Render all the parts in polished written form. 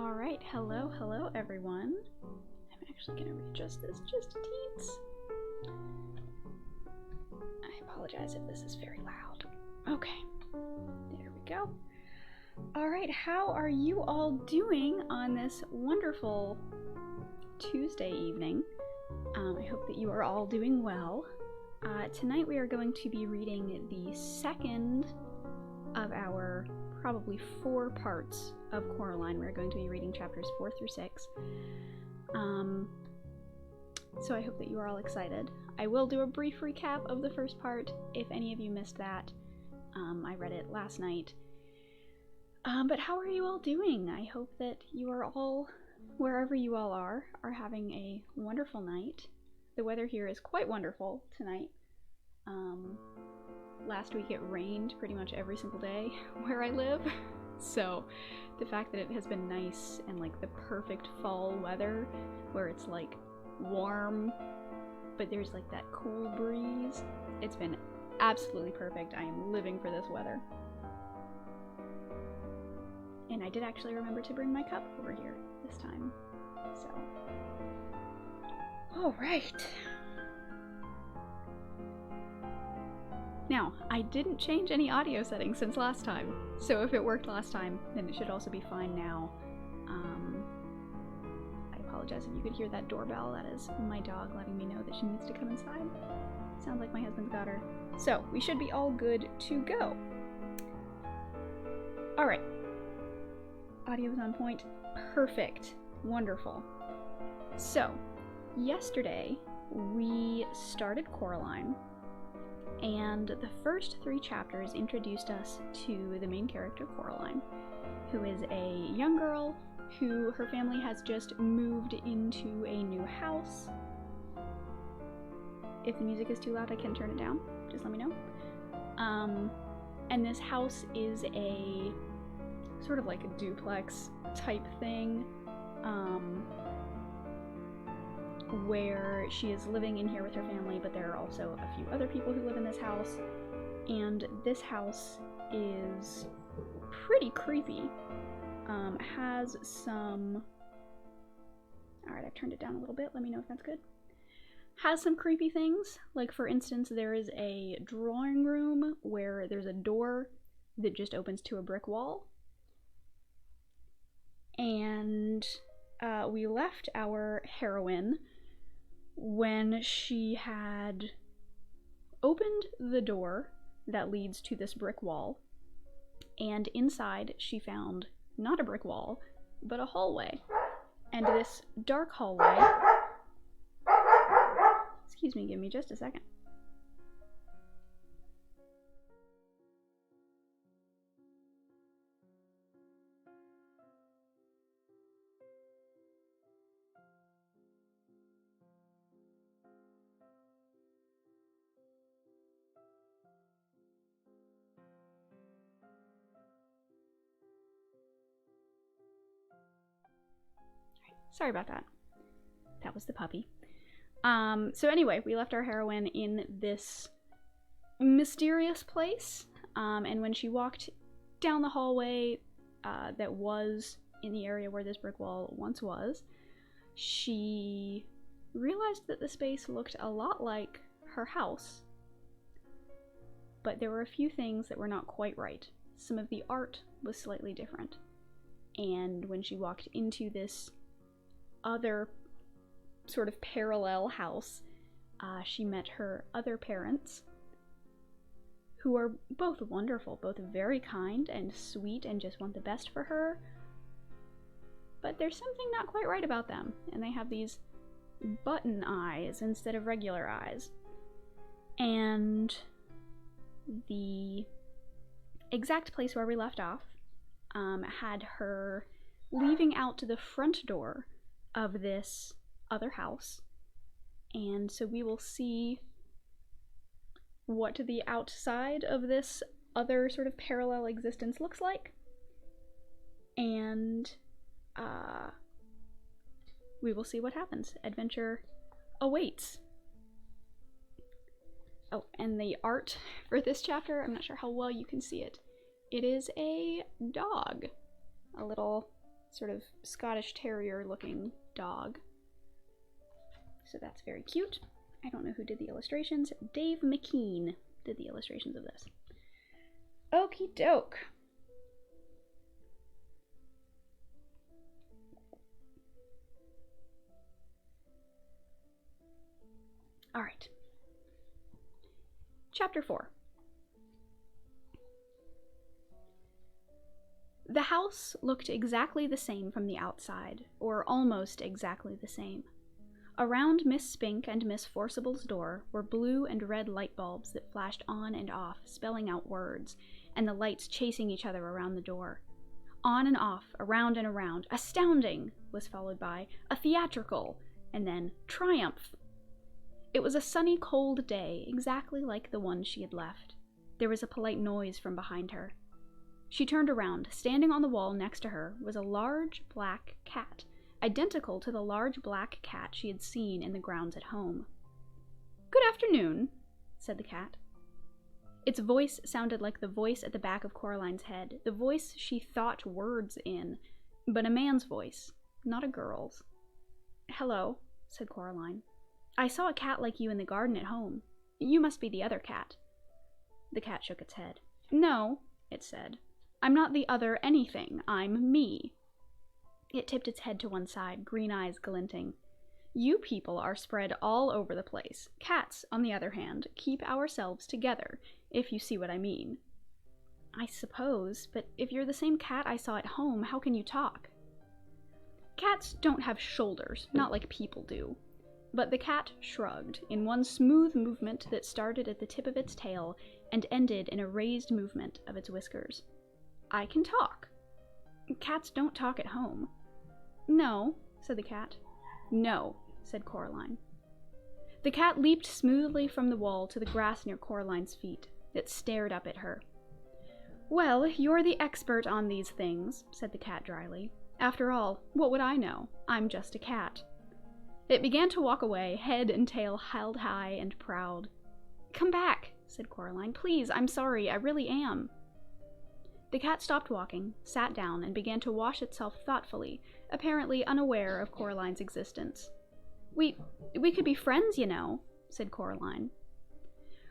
Alright, hello everyone. I'm actually gonna readjust this just a teens. I apologize if this is very loud. Okay, there we go. Alright, how are you all doing on this wonderful Tuesday evening? I hope that you are all doing well. Tonight we are going to be reading the second of our probably 4 parts of Coraline. We're going to be reading chapters 4 through 6. So I hope that you are all excited. I will do a brief recap of the first part if any of you missed that. I read it last night. But how are you all doing? I hope that you are all, wherever you all are having a wonderful night. The weather here is quite wonderful tonight. Last week it rained pretty much every single day where I live, so the fact that it has been nice and like the perfect fall weather where it's like warm but there's like that cool breeze, it's been absolutely perfect. I am living for this weather. And I did actually remember to bring my cup over here this time, so alright. Now, I didn't change any audio settings since last time, so if it worked last time, then it should also be fine now. I apologize if you could hear that doorbell. That is my dog letting me know that she needs to come inside. Sounds like my husband's got her. So, we should be all good to go. Alright. Audio's on point. Perfect. Wonderful. So, yesterday, we started Coraline, and the first 3 chapters introduced us to the main character, Coraline, who is a young girl who her family has just moved into a new house. If the music is too loud, I can turn it down. Just let me know. And this house is a sort of like a duplex type thing, where she is living in here with her family, but there are also a few other people who live in this house, and this house is pretty creepy. Has some... Alright, I've turned it down a little bit, let me know if that's good. Has some creepy things, like for instance there is a drawing room where there's a door that just opens to a brick wall. And we left our heroine when she had opened the door that leads to this brick wall, and inside she found not a brick wall, but a hallway. And this dark hallway... Excuse me, give me just a second. Sorry about that. That was the puppy. So anyway, we left our heroine in this mysterious place, and when she walked down the hallway that was in the area where this brick wall once was, she realized that the space looked a lot like her house, but there were a few things that were not quite right. Some of the art was slightly different, and when she walked into this other sort of parallel house, she met her other parents, who are both wonderful, both very kind and sweet and just want the best for her, but there's something not quite right about them, and they have these button eyes instead of regular eyes. And the exact place where we left off had her leaving out to the front door of this other house, and so we will see what the outside of this other sort of parallel existence looks like, and we will see what happens. Adventure awaits. Oh, and the art for this chapter, I'm not sure how well you can see it. It is a dog, a little sort of Scottish Terrier looking dog. So that's very cute. I don't know who did the illustrations. Dave McKean did the illustrations of this. Okie doke. All right. Chapter 4. The house looked exactly the same from the outside, or almost exactly the same. Around Miss Spink and Miss Forcible's door were blue and red light bulbs that flashed on and off, spelling out words, and the lights chasing each other around the door. On and off, around and around, astounding was followed by a theatrical, and then triumph. It was a sunny, cold day, exactly like the one she had left. There was a polite noise from behind her. She turned around. Standing on the wall next to her was a large black cat, identical to the large black cat she had seen in the grounds at home. "Good afternoon," said the cat. Its voice sounded like the voice at the back of Coraline's head, the voice she thought words in, but a man's voice, not a girl's. "Hello," said Coraline. "I saw a cat like you in the garden at home. You must be the other cat." The cat shook its head. "No," it said. "I'm not the other anything. I'm me." It tipped its head to one side, green eyes glinting. "You people are spread all over the place. Cats, on the other hand, keep ourselves together, if you see what I mean." "I suppose, but if you're the same cat I saw at home, how can you talk?" "Cats don't have shoulders, not like people do." But the cat shrugged, in one smooth movement that started at the tip of its tail and ended in a raised movement of its whiskers. "I can talk." "Cats don't talk at home." "No," said the cat. "No," said Coraline. The cat leaped smoothly from the wall to the grass near Coraline's feet. It stared up at her. "Well, you're the expert on these things," said the cat dryly. "After all, what would I know? I'm just a cat." It began to walk away, head and tail held high and proud. "Come back," said Coraline. "Please, I'm sorry, I really am." The cat stopped walking, sat down, and began to wash itself thoughtfully, apparently unaware of Coraline's existence. We could be friends, you know," said Coraline.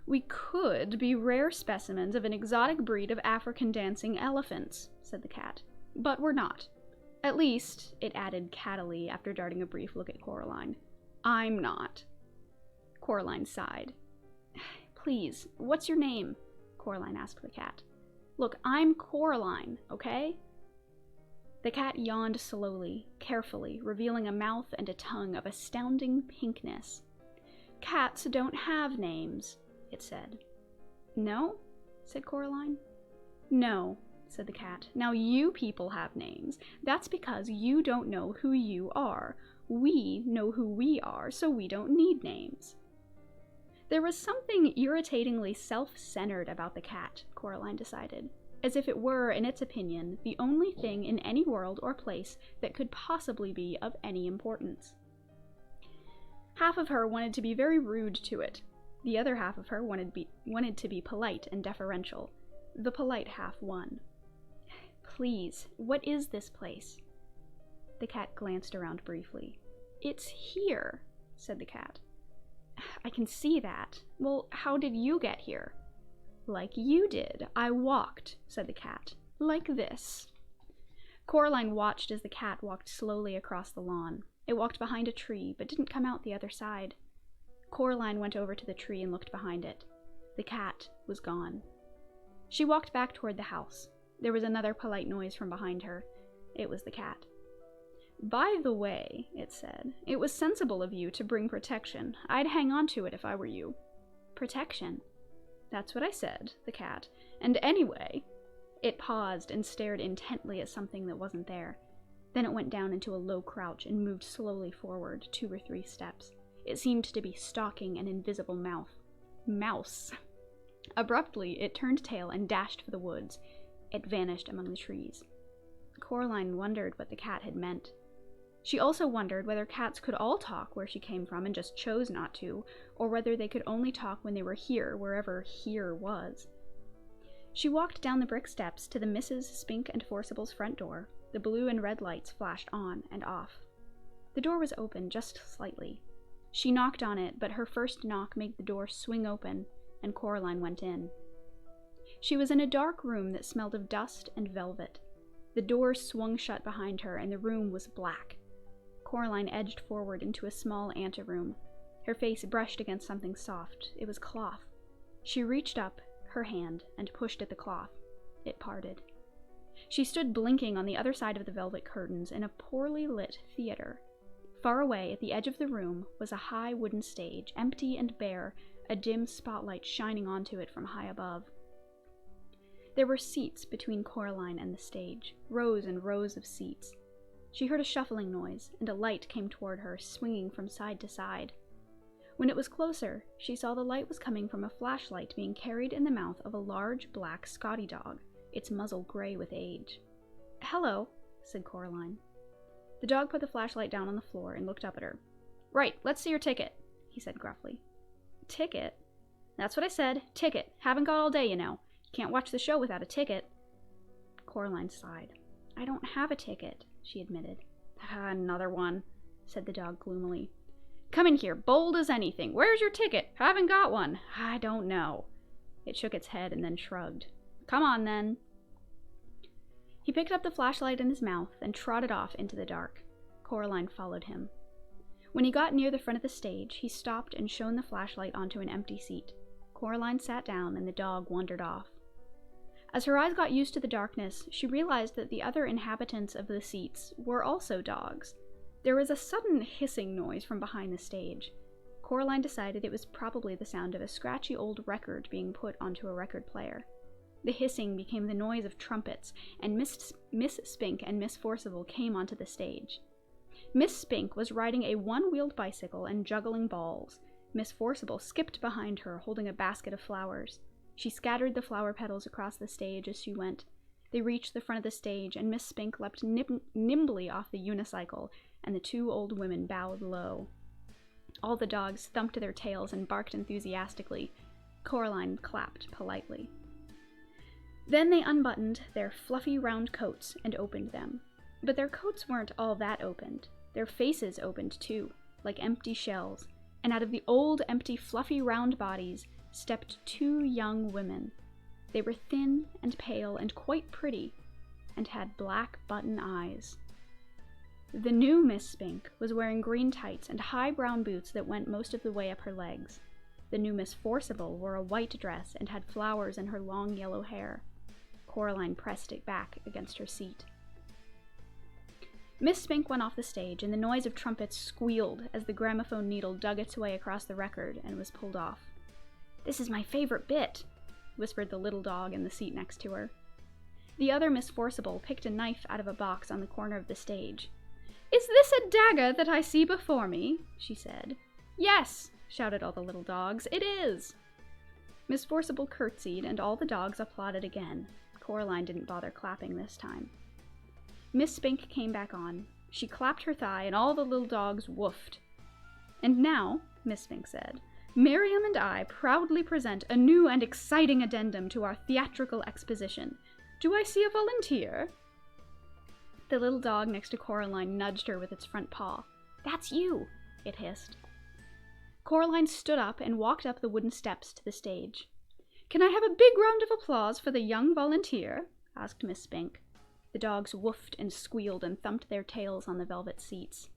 "We could be rare specimens of an exotic breed of African dancing elephants," said the cat. "But we're not. At least," it added cattily after darting a brief look at Coraline, "I'm not." Coraline sighed. "Please, what's your name?" Coraline asked the cat. "Look, I'm Coraline, okay?" The cat yawned slowly, carefully, revealing a mouth and a tongue of astounding pinkness. "Cats don't have names," it said. "No?" said Coraline. "No," said the cat. "Now you people have names. That's because you don't know who you are. We know who we are, so we don't need names." There was something irritatingly self-centered about the cat, Coraline decided, as if it were, in its opinion, the only thing in any world or place that could possibly be of any importance. Half of her wanted to be very rude to it. The other half of her wanted to be polite and deferential. The polite half won. "Please, what is this place?" The cat glanced around briefly. "It's here," said the cat. "I can see that. Well, how did you get here?" "Like you did. I walked," said the cat. "Like this." Coraline watched as the cat walked slowly across the lawn. It walked behind a tree, but didn't come out the other side. Coraline went over to the tree and looked behind it. The cat was gone. She walked back toward the house. There was another polite noise from behind her. It was the cat. "By the way," it said, "it was sensible of you to bring protection. I'd hang on to it if I were you." "Protection?" "That's what I said," the cat. "And anyway—" It paused and stared intently at something that wasn't there. Then it went down into a low crouch and moved slowly forward 2 or 3 steps. It seemed to be stalking an invisible mouse. Abruptly, it turned tail and dashed for the woods. It vanished among the trees. Coraline wondered what the cat had meant. She also wondered whether cats could all talk where she came from and just chose not to, or whether they could only talk when they were here, wherever here was. She walked down the brick steps to the Misses Spink and Forcible's front door. The blue and red lights flashed on and off. The door was open just slightly. She knocked on it, but her first knock made the door swing open, and Coraline went in. She was in a dark room that smelled of dust and velvet. The door swung shut behind her, and the room was black. Coraline edged forward into a small anteroom. Her face brushed against something soft. It was cloth. She reached up her hand and pushed at the cloth. It parted. She stood blinking on the other side of the velvet curtains in a poorly lit theater. Far away, at the edge of the room, was a high wooden stage, empty and bare, a dim spotlight shining onto it from high above. There were seats between Coraline and the stage, rows and rows of seats. She heard a shuffling noise, and a light came toward her, swinging from side to side. When it was closer, she saw the light was coming from a flashlight being carried in the mouth of a large black Scotty dog, its muzzle gray with age. "Hello," said Coraline. The dog put the flashlight down on the floor and looked up at her. "Right, let's see your ticket," he said gruffly. "Ticket?" "That's what I said. Ticket. Haven't got all day, you know. Can't watch the show without a ticket." Coraline sighed. "I don't have a ticket," she admitted. "Another one," said the dog gloomily. "Come in here, bold as anything. Where's your ticket? Haven't got one." "I don't know." It shook its head and then shrugged. "Come on, then." He picked up the flashlight in his mouth and trotted off into the dark. Coraline followed him. When he got near the front of the stage, he stopped and shone the flashlight onto an empty seat. Coraline sat down and the dog wandered off. As her eyes got used to the darkness, she realized that the other inhabitants of the seats were also dogs. There was a sudden hissing noise from behind the stage. Coraline decided it was probably the sound of a scratchy old record being put onto a record player. The hissing became the noise of trumpets, and Miss Spink and Miss Forcible came onto the stage. Miss Spink was riding a one-wheeled bicycle and juggling balls. Miss Forcible skipped behind her, holding a basket of flowers. She scattered the flower petals across the stage as she went. They reached the front of the stage, and Miss Spink leapt nimbly off the unicycle, and the two old women bowed low. All the dogs thumped their tails and barked enthusiastically. Coraline clapped politely. Then they unbuttoned their fluffy round coats and opened them. But their coats weren't all that opened. Their faces opened too, like empty shells, and out of the old, empty, fluffy round bodies stepped two young women. They were thin and pale and quite pretty, and had black button eyes. The new Miss Spink was wearing green tights and high brown boots that went most of the way up her legs. The new Miss Forcible wore a white dress and had flowers in her long yellow hair. Coraline pressed it back against her seat. Miss Spink went off the stage, and the noise of trumpets squealed as the gramophone needle dug its way across the record and was pulled off. "This is my favorite bit," whispered the little dog in the seat next to her. The other Miss Forcible picked a knife out of a box on the corner of the stage. "Is this a dagger that I see before me?" she said. "Yes," shouted all the little dogs, "it is." Miss Forcible curtsied, and all the dogs applauded again. Coraline didn't bother clapping this time. Miss Spink came back on. She clapped her thigh, and all the little dogs woofed. "And now," Miss Spink said, "Miriam and I proudly present a new and exciting addendum to our theatrical exposition. Do I see a volunteer?" The little dog next to Coraline nudged her with its front paw. "That's you," it hissed. Coraline stood up and walked up the wooden steps to the stage. "Can I have a big round of applause for the young volunteer?" asked Miss Spink. The dogs woofed and squealed and thumped their tails on the velvet seats.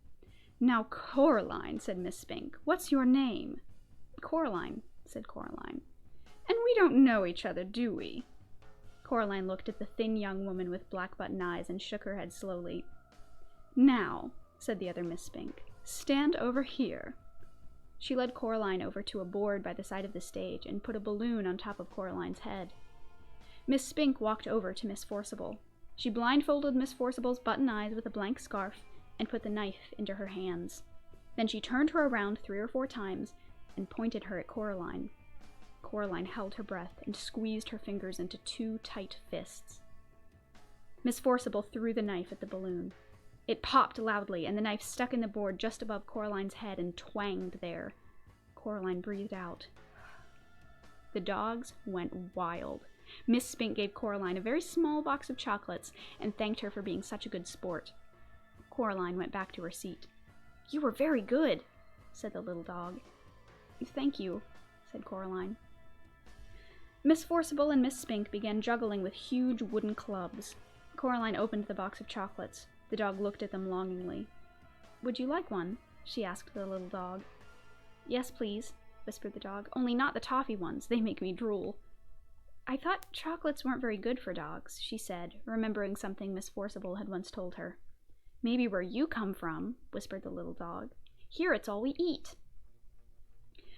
"Now, Coraline," said Miss Spink, "what's your name?" "Coraline," said Coraline. "And we don't know each other, do we?" Coraline looked at the thin young woman with black button eyes and shook her head slowly. "Now," said the other Miss Spink, "stand over here." She led Coraline over to a board by the side of the stage and put a balloon on top of Coraline's head. Miss Spink walked over to Miss Forcible. She blindfolded Miss Forcible's button eyes with a blank scarf and put the knife into her hands. Then she turned her around 3 or 4 times and pointed her at Coraline. Coraline held her breath and squeezed her fingers into 2 tight fists. Miss Forcible threw the knife at the balloon. It popped loudly, and the knife stuck in the board just above Coraline's head and twanged there. Coraline breathed out. The dogs went wild. Miss Spink gave Coraline a very small box of chocolates and thanked her for being such a good sport. Coraline went back to her seat. "You were very good," said the little dog. "Thank you," said Coraline. Miss Forcible and Miss Spink began juggling with huge wooden clubs. Coraline opened the box of chocolates. The dog looked at them longingly. "Would you like one?" she asked the little dog. "Yes, please," whispered the dog. "Only not the toffee ones. They make me drool." "I thought chocolates weren't very good for dogs," she said, remembering something Miss Forcible had once told her. "Maybe where you come from," whispered the little dog. "Here it's all we eat."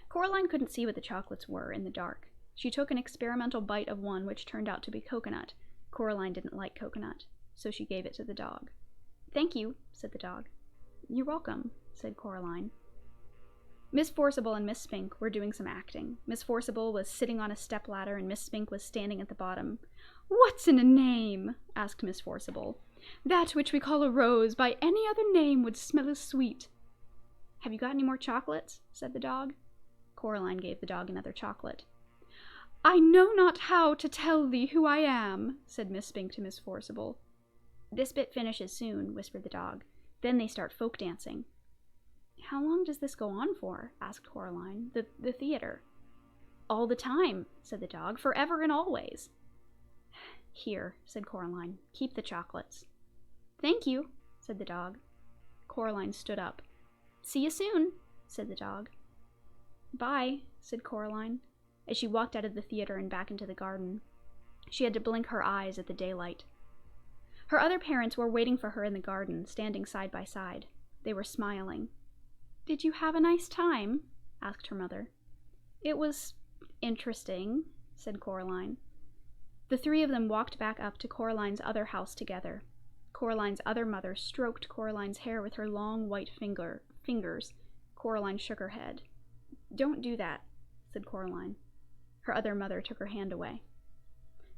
Coraline couldn't see what the chocolates were in the dark. She took an experimental bite of one which turned out to be coconut. Coraline didn't like coconut, so she gave it to the dog. "Thank you," said the dog. "You're welcome," said Coraline. Miss Forcible and Miss Spink were doing some acting. Miss Forcible was sitting on a stepladder and Miss Spink was standing at the bottom. "What's in a name?" asked Miss Forcible. "That which we call a rose by any other name would smell as sweet." "Have you got any more chocolates?" said the dog. Coraline gave the dog another chocolate. "I know not how to tell thee who I am," said Miss Spink to Miss Forcible. "This bit finishes soon," whispered the dog. "Then they start folk dancing." "How long does this go on for?" asked Coraline. The theater." "All the time," said the dog. "Forever and always." "Here," said Coraline. "Keep the chocolates." "Thank you," said the dog. Coraline stood up. "See you soon," said the dog. "Bye," said Coraline, as she walked out of the theater and back into the garden. She had to blink her eyes at the daylight. Her other parents were waiting for her in the garden, standing side by side. They were smiling. "Did you have a nice time?" asked her mother. "It was interesting," said Coraline. The three of them walked back up to Coraline's other house together. Coraline's other mother stroked Coraline's hair with her long white fingers. Coraline shook her head. "Don't do that," said Coraline. Her other mother took her hand away.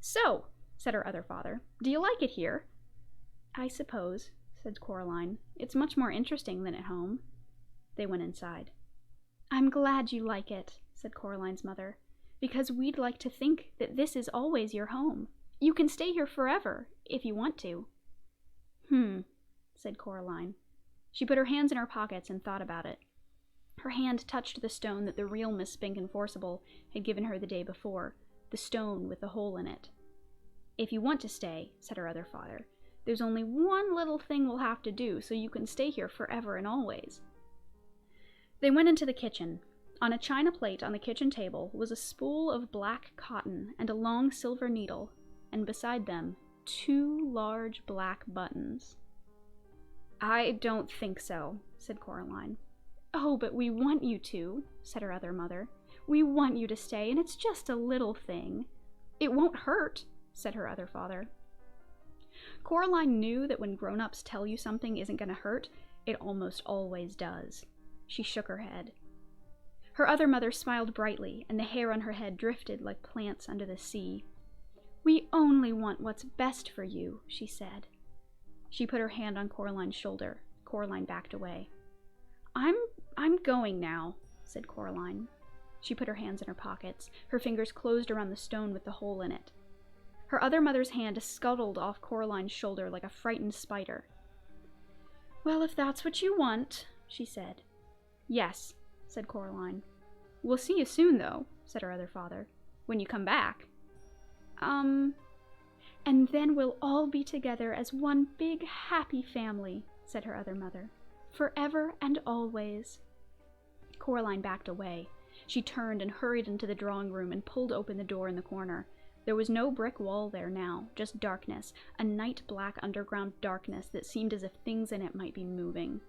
"So," said her other father, "do you like it here?" "I suppose," said Coraline. "It's much more interesting than at home." They went inside. "I'm glad you like it," said Coraline's mother, "because we'd like to think that this is always your home. You can stay here forever, if you want to." Said Coraline. She put her hands in her pockets and thought about it. Her hand touched the stone that the real Miss Spink and Forcible had given her the day before, the stone with the hole in it. "If you want to stay," said her other father, "there's only one little thing we'll have to do so you can stay here forever and always." They went into the kitchen. On a china plate on the kitchen table was a spool of black cotton and a long silver needle, and beside them, 2 large black buttons. "I don't think so," said Coraline. "Oh, but we want you to," said her other mother. "We want you to stay, and it's just a little thing." "It won't hurt," said her other father. Coraline knew that when grown-ups tell you something isn't going to hurt, it almost always does. She shook her head. Her other mother smiled brightly, and the hair on her head drifted like plants under the sea. "We only want what's best for you," she said. She put her hand on Coraline's shoulder. Coraline backed away. I'm going now," said Coraline. She put her hands in her pockets. Her fingers closed around the stone with the hole in it. Her other mother's hand scuttled off Coraline's shoulder like a frightened spider. "Well, if that's what you want," she said. "Yes," said Coraline. "We'll see you soon, though," said her other father. "When you come back." And then we'll all be together as one big happy family," said her other mother. "Forever and always." Coraline backed away. She turned and hurried into the drawing room and pulled open the door in the corner. There was no brick wall there now, just darkness, a night-black underground darkness that seemed as if things in it might be moving.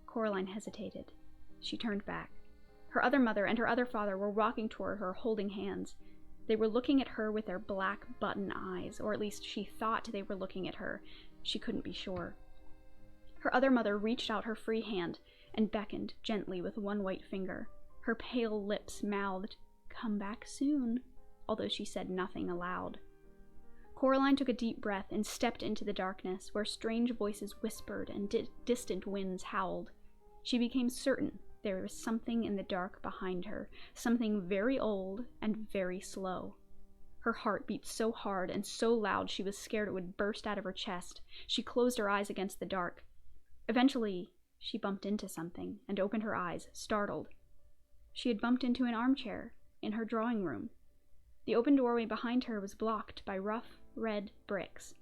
Coraline hesitated. She turned back. Her other mother and her other father were walking toward her, holding hands. They were looking at her with their black button eyes, or at least she thought they were looking at her. She couldn't be sure. Her other mother reached out her free hand and beckoned gently with one white finger. Her pale lips mouthed, "Come back soon," although she said nothing aloud. Coraline took a deep breath and stepped into the darkness, where strange voices whispered and distant winds howled. She became certain there was something in the dark behind her, something very old and very slow. Her heart beat so hard and so loud she was scared it would burst out of her chest. She closed her eyes against the dark. Eventually, she bumped into something and opened her eyes, startled. She had bumped into an armchair in her drawing room. The open doorway behind her was blocked by rough, red bricks.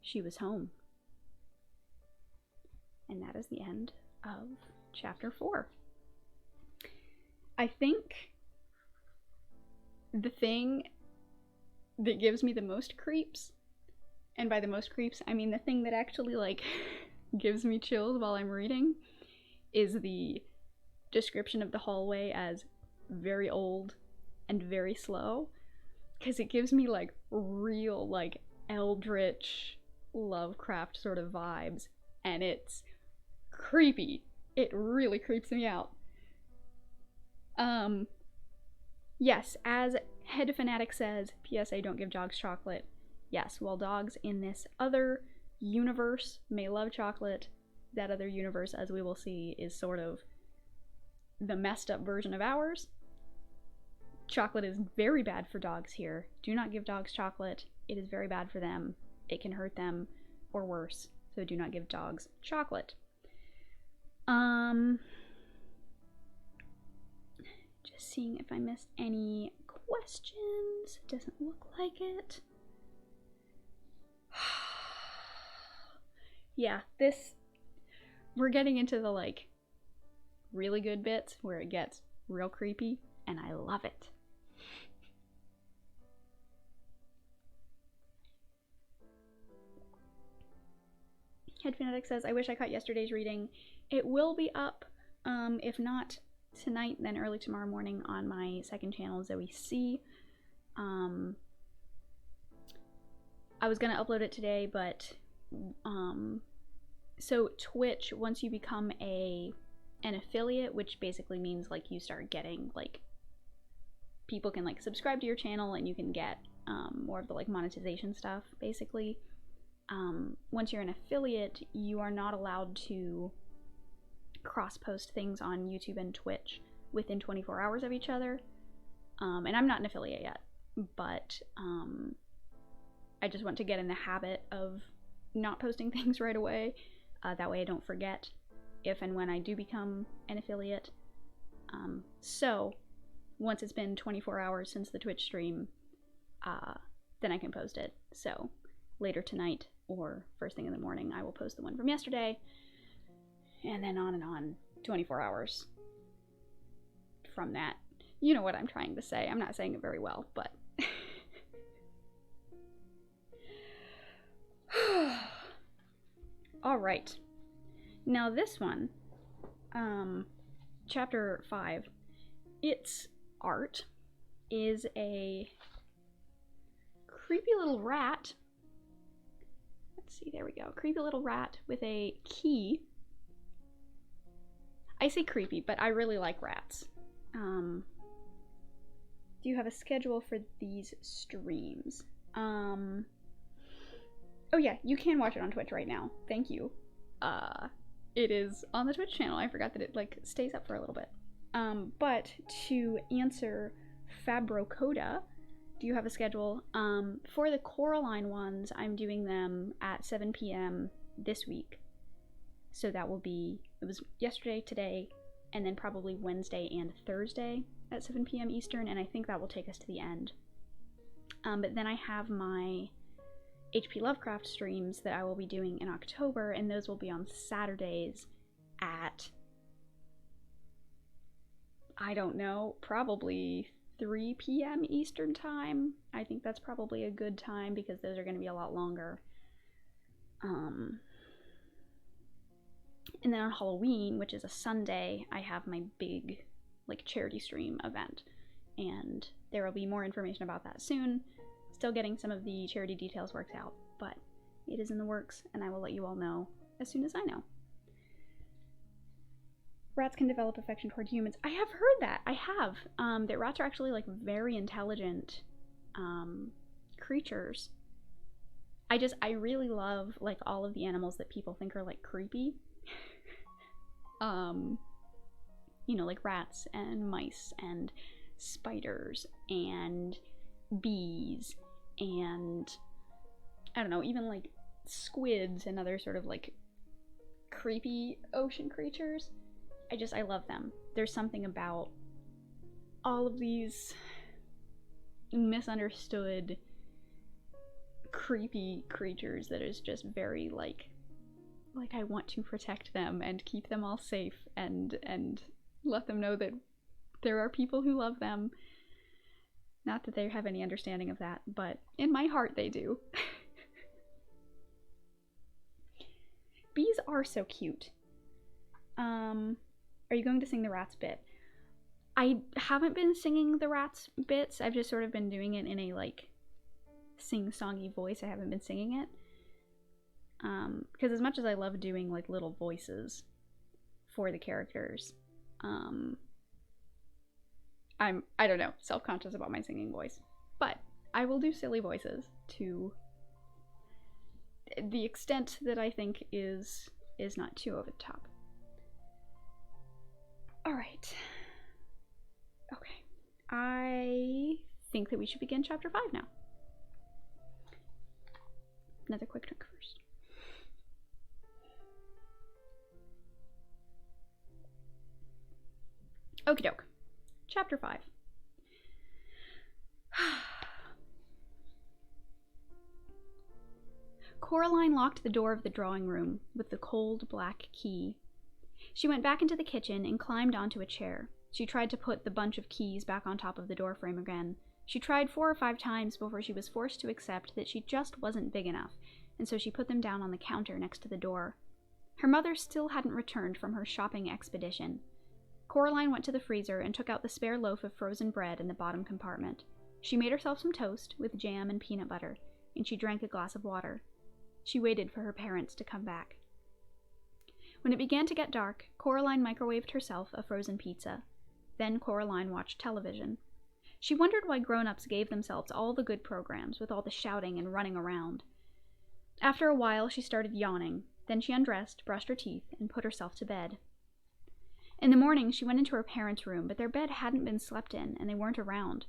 She was home. And that is the end of chapter 4. I think the thing that gives me the most creeps, and by the most creeps, I mean the thing that actually, like, gives me chills while I'm reading, is the description of the hallway as very old and very slow, because it gives me, like, real, like, eldritch Lovecraft sort of vibes, and it's creepy. It really creeps me out. Yes, as Head Fanatic says, PSA, don't give dogs chocolate. Yes, while dogs in this other universe may love chocolate, that other universe, as we will see, is sort of the messed up version of ours. Chocolate is very bad for dogs here. Do not give dogs chocolate. It is very bad for them. It can hurt them, or worse, so do not give dogs chocolate. Just seeing if I missed any questions. Doesn't look like it. Yeah, we're getting into the, like, really good bits where it gets real creepy, and I love it. Head Fanatic says, I wish I caught yesterday's reading. It will be up, if not tonight, then early tomorrow morning on my second channel, Zoe C. I was gonna upload it today, but so Twitch, once you become an affiliate, which basically means, like, you start getting, like, people can, like, subscribe to your channel and you can get more of the, like, monetization stuff, basically. Once you're an affiliate, you are not allowed to cross-post things on YouTube and Twitch within 24 hours of each other. And I'm not an affiliate yet, but I just want to get in the habit of not posting things right away. That way I don't forget if and when I do become an affiliate. So once it's been 24 hours since the Twitch stream, then I can post it. So later tonight or first thing in the morning, I will post the one from yesterday, and then on 24 hours from that. You know what I'm trying to say. I'm not saying it very well, but all right. Now this one, chapter 5, its art is a creepy little rat. Let's see, there we go. Creepy little rat with a key. I say creepy, but I really like rats. Do you have a schedule for these streams? Oh yeah, you can watch it on Twitch right now. Thank you. It is on the Twitch channel. I forgot that it, like, stays up for a little bit. But to answer Fabrocoda, do you have a schedule? For the Coraline ones, I'm doing them at 7 p.m. this week. So that will be, it was yesterday, today, and then probably Wednesday and Thursday at 7 p.m. Eastern, and I think that will take us to the end. But then I have my HP Lovecraft streams that I will be doing in October, and those will be on Saturdays at, I don't know, probably 3 p.m. Eastern time. I think that's probably a good time because those are going to be a lot longer. And then on Halloween, which is a Sunday, I have my big, like, charity stream event, and there will be more information about that soon. Still getting some of the charity details worked out, but it is in the works, and I will let you all know as soon as I know. Rats can develop affection toward humans. I have heard that. I have. That rats are actually, like, very intelligent creatures. I really love, like, all of the animals that people think are, like, creepy. You know, like rats and mice and spiders and bees and, I don't know, even like squids and other sort of like creepy ocean creatures. I love them. There's something about all of these misunderstood creepy creatures that is just very like I want to protect them and keep them all safe and let them know that there are people who love them. Not that they have any understanding of that, but in my heart they do. Bees are so cute. Are you going to sing the rats bit? I haven't been singing the rats bits. I've just sort of been doing it in a like sing-songy voice. I haven't been singing it. Because as much as I love doing like little voices for the characters, I'm, I don't know, self-conscious about my singing voice. But I will do silly voices to the extent that I think is not too over the top. Alright. Okay. I think that we should begin chapter 5 now. Another quick drink first. Okie doke. Chapter 5. Coraline locked the door of the drawing room with the cold black key. She went back into the kitchen and climbed onto a chair. She tried to put the bunch of keys back on top of the door frame again. She tried 4 or 5 times before she was forced to accept that she just wasn't big enough, and so she put them down on the counter next to the door. Her mother still hadn't returned from her shopping expedition. Coraline went to the freezer and took out the spare loaf of frozen bread in the bottom compartment. She made herself some toast with jam and peanut butter, and she drank a glass of water. She waited for her parents to come back. When it began to get dark, Coraline microwaved herself a frozen pizza. Then Coraline watched television. She wondered why grown-ups gave themselves all the good programs with all the shouting and running around. After a while, she started yawning. Then she undressed, brushed her teeth, and put herself to bed. In the morning, she went into her parents' room, but their bed hadn't been slept in, and they weren't around.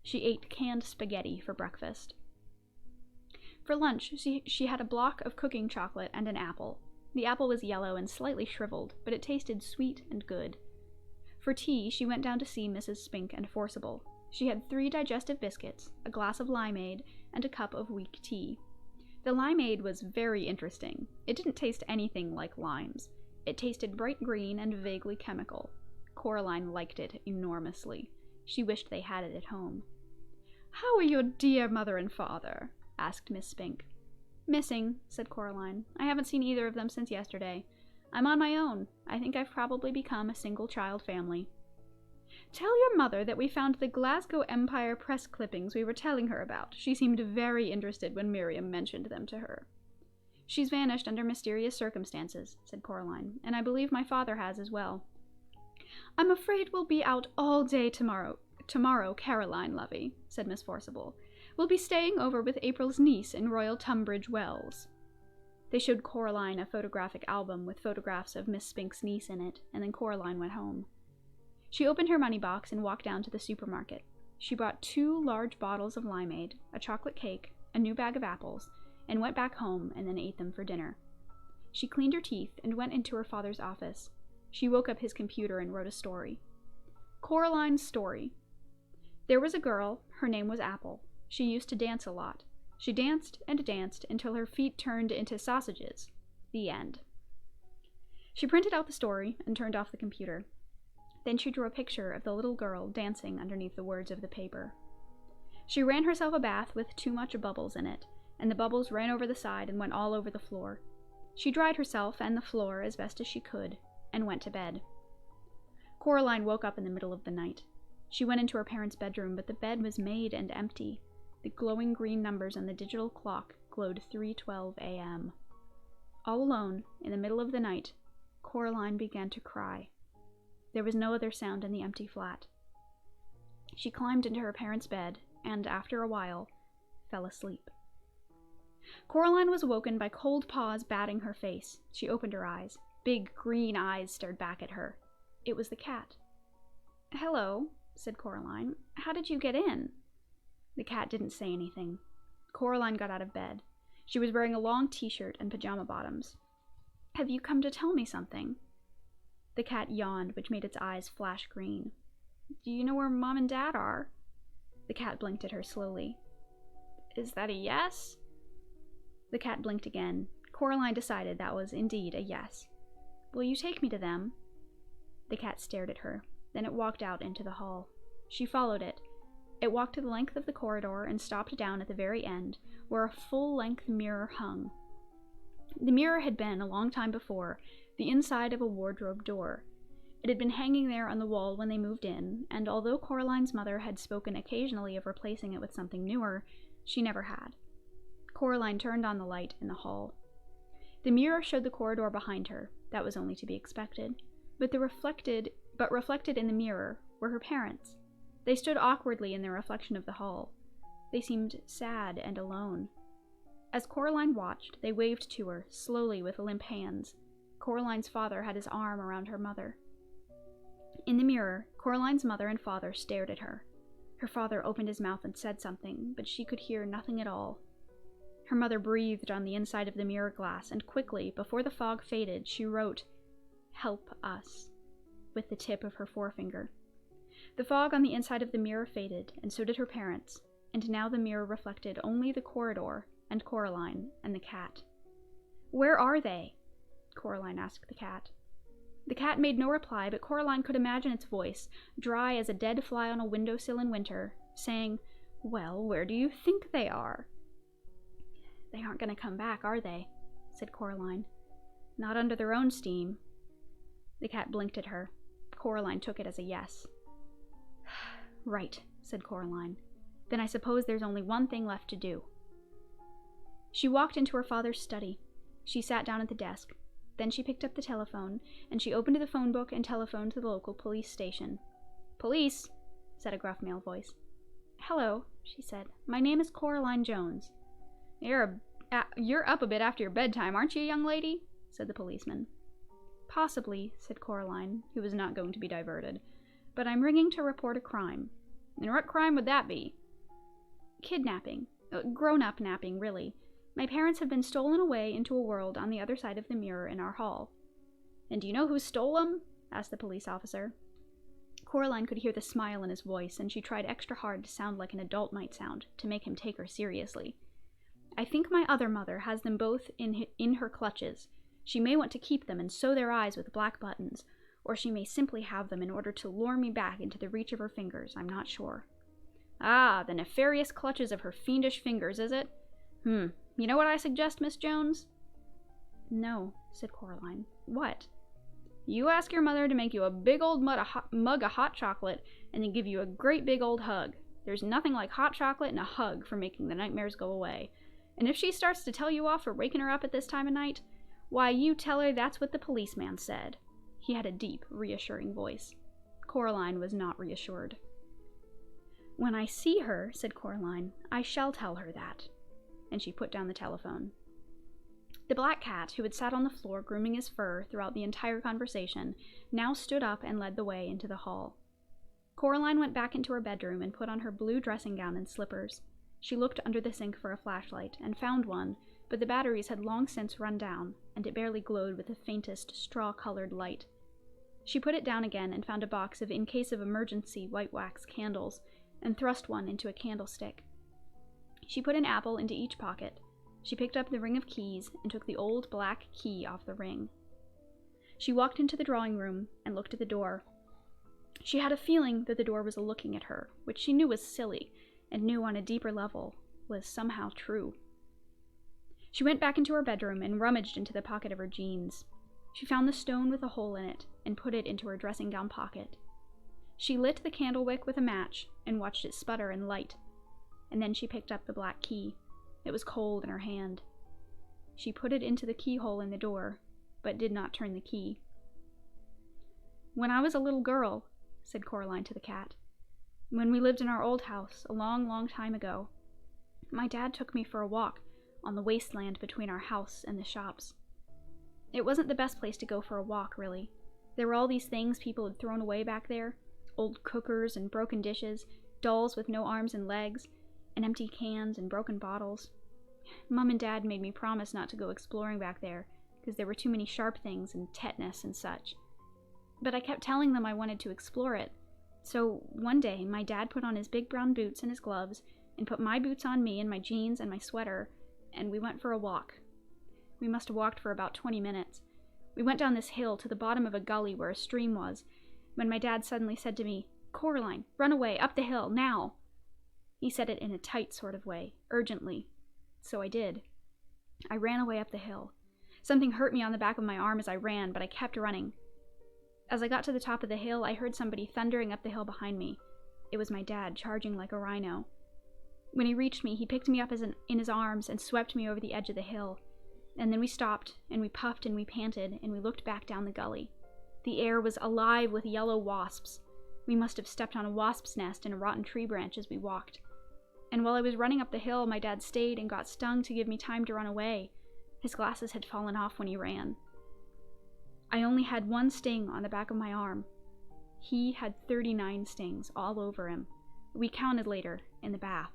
She ate canned spaghetti for breakfast. For lunch, she had a block of cooking chocolate and an apple. The apple was yellow and slightly shriveled, but it tasted sweet and good. For tea, she went down to see Mrs. Spink and Forcible. She had 3 digestive biscuits, a glass of limeade, and a cup of weak tea. The limeade was very interesting. It didn't taste anything like limes. It tasted bright green and vaguely chemical. Coraline liked it enormously. She wished they had it at home. "How are your dear mother and father?" asked Miss Spink. "Missing," said Coraline. "I haven't seen either of them since yesterday. I'm on my own. I think I've probably become a single-child family." "Tell your mother that we found the Glasgow Empire press clippings we were telling her about. She seemed very interested when Miriam mentioned them to her." "She's vanished under mysterious circumstances," said Coraline, "and I believe my father has as well." "I'm afraid we'll be out all day tomorrow, Caroline, lovey," said Miss Forcible. "We'll be staying over with April's niece in Royal Tunbridge Wells." They showed Coraline a photographic album with photographs of Miss Spink's niece in it, and then Coraline went home. She opened her money box and walked down to the supermarket. She bought 2 large bottles of limeade, a chocolate cake, a new bag of apples, and went back home and then ate them for dinner. She cleaned her teeth and went into her father's office. She woke up his computer and wrote a story. Coraline's story. There was a girl, her name was Apple. She used to dance a lot. She danced and danced until her feet turned into sausages. The end. She printed out the story and turned off the computer. Then she drew a picture of the little girl dancing underneath the words of the paper. She ran herself a bath with too much bubbles in it, and the bubbles ran over the side and went all over the floor. She dried herself and the floor as best as she could, and went to bed. Coraline woke up in the middle of the night. She went into her parents' bedroom, but the bed was made and empty. The glowing green numbers on the digital clock glowed 3:12 a.m. All alone, in the middle of the night, Coraline began to cry. There was no other sound in the empty flat. She climbed into her parents' bed, and, after a while, fell asleep. Coraline was woken by cold paws batting her face. She opened her eyes. Big green eyes stared back at her. It was the cat. "Hello," said Coraline. "How did you get in?" The cat didn't say anything. Coraline got out of bed. She was wearing a long t-shirt and pajama bottoms. "Have you come to tell me something?" The cat yawned, which made its eyes flash green. "Do you know where Mom and Dad are?" The cat blinked at her slowly. "Is that a yes?" The cat blinked again. Coraline decided that was indeed a yes. "Will you take me to them?" The cat stared at her. Then it walked out into the hall. She followed it. It walked to the length of the corridor and stopped down at the very end, where a full-length mirror hung. The mirror had been, a long time before, the inside of a wardrobe door. It had been hanging there on the wall when they moved in, and although Coraline's mother had spoken occasionally of replacing it with something newer, she never had. Coraline turned on the light in the hall. The mirror showed the corridor behind her. That was only to be expected. But reflected in the mirror were her parents. They stood awkwardly in their reflection of the hall. They seemed sad and alone. As Coraline watched, they waved to her, slowly with limp hands. Coraline's father had his arm around her mother. In the mirror, Coraline's mother and father stared at her. Her father opened his mouth and said something, but she could hear nothing at all. Her mother breathed on the inside of the mirror glass, and quickly, before the fog faded, she wrote, "Help us," with the tip of her forefinger. The fog on the inside of the mirror faded, and so did her parents, and now the mirror reflected only the corridor, and Coraline, and the cat. "Where are they?" Coraline asked the cat. The cat made no reply, but Coraline could imagine its voice, dry as a dead fly on a windowsill in winter, saying, "Well, where do you think they are?" "They aren't going to come back, are they?" said Coraline. "Not under their own steam." The cat blinked at her. Coraline took it as a yes. "Right," said Coraline. "Then I suppose there's only one thing left to do." She walked into her father's study. She sat down at the desk. Then she picked up the telephone, and she opened the phone book and telephoned to the local police station. "Police," said a gruff male voice. "Hello," she said. "My name is Coraline Jones." You're up a bit after your bedtime, aren't you, young lady?" said the policeman. "Possibly," said Coraline, who was not going to be diverted. "But I'm ringing to report a crime." "And what crime would that be?" "Kidnapping. Grown-up napping, really. My parents have been stolen away into a world on the other side of the mirror in our hall." "And do you know who stole them?" asked the police officer. Coraline could hear the smile in his voice, and she tried extra hard to sound like an adult might sound, to make him take her seriously. "I think my other mother has them both in her clutches. She may want to keep them and sew their eyes with black buttons, or she may simply have them in order to lure me back into the reach of her fingers. I'm not sure." "Ah, the nefarious clutches of her fiendish fingers, is it? You know what I suggest, Miss Jones?" "No," said Coraline. "What?" "You ask your mother to make you a big old mug of hot chocolate, and then give you a great big old hug. There's nothing like hot chocolate and a hug for making the nightmares go away. And if she starts to tell you off for waking her up at this time of night, why, you tell her that's what the policeman said." He had a deep, reassuring voice. Coraline was not reassured. "When I see her," said Coraline, "I shall tell her that." And she put down the telephone. The black cat, who had sat on the floor grooming his fur throughout the entire conversation, now stood up and led the way into the hall. Coraline went back into her bedroom and put on her blue dressing gown and slippers. She looked under the sink for a flashlight and found one, but the batteries had long since run down, and it barely glowed with the faintest straw-colored light. She put it down again and found a box of in case of emergency white wax candles, and thrust one into a candlestick. She put an apple into each pocket. She picked up the ring of keys and took the old black key off the ring. She walked into the drawing room and looked at the door. She had a feeling that the door was looking at her, which she knew was silly, and knew on a deeper level was somehow true. She went back into her bedroom and rummaged into the pocket of her jeans. She found the stone with a hole in it and put it into her dressing gown pocket. She lit the candle wick with a match and watched it sputter and light, and then she picked up the black key. It was cold in her hand. She put it into the keyhole in the door, but did not turn the key. "When I was a little girl," said Coraline to the cat, "when we lived in our old house a long, long time ago, my dad took me for a walk on the wasteland between our house and the shops. It wasn't the best place to go for a walk, really. There were all these things people had thrown away back there, old cookers and broken dishes, dolls with no arms and legs, and empty cans and broken bottles. Mom and Dad made me promise not to go exploring back there, because there were too many sharp things and tetanus and such. But I kept telling them I wanted to explore it. So one day, my dad put on his big brown boots and his gloves, and put my boots on me and my jeans and my sweater, and we went for a walk. We must have walked for about 20 minutes. We went down this hill to the bottom of a gully where a stream was, when my dad suddenly said to me, "Coraline, run away, up the hill, now!" He said it in a tight sort of way, urgently. So I did. I ran away up the hill. Something hurt me on the back of my arm as I ran, but I kept running. As I got to the top of the hill, I heard somebody thundering up the hill behind me. It was my dad, charging like a rhino. When he reached me, he picked me up in his arms and swept me over the edge of the hill. And then we stopped, and we puffed and we panted, and we looked back down the gully. The air was alive with yellow wasps. We must have stepped on a wasp's nest in a rotten tree branch as we walked. And while I was running up the hill, my dad stayed and got stung to give me time to run away. His glasses had fallen off when he ran. I only had one sting on the back of my arm. He had 39 stings all over him. We counted later, in the bath.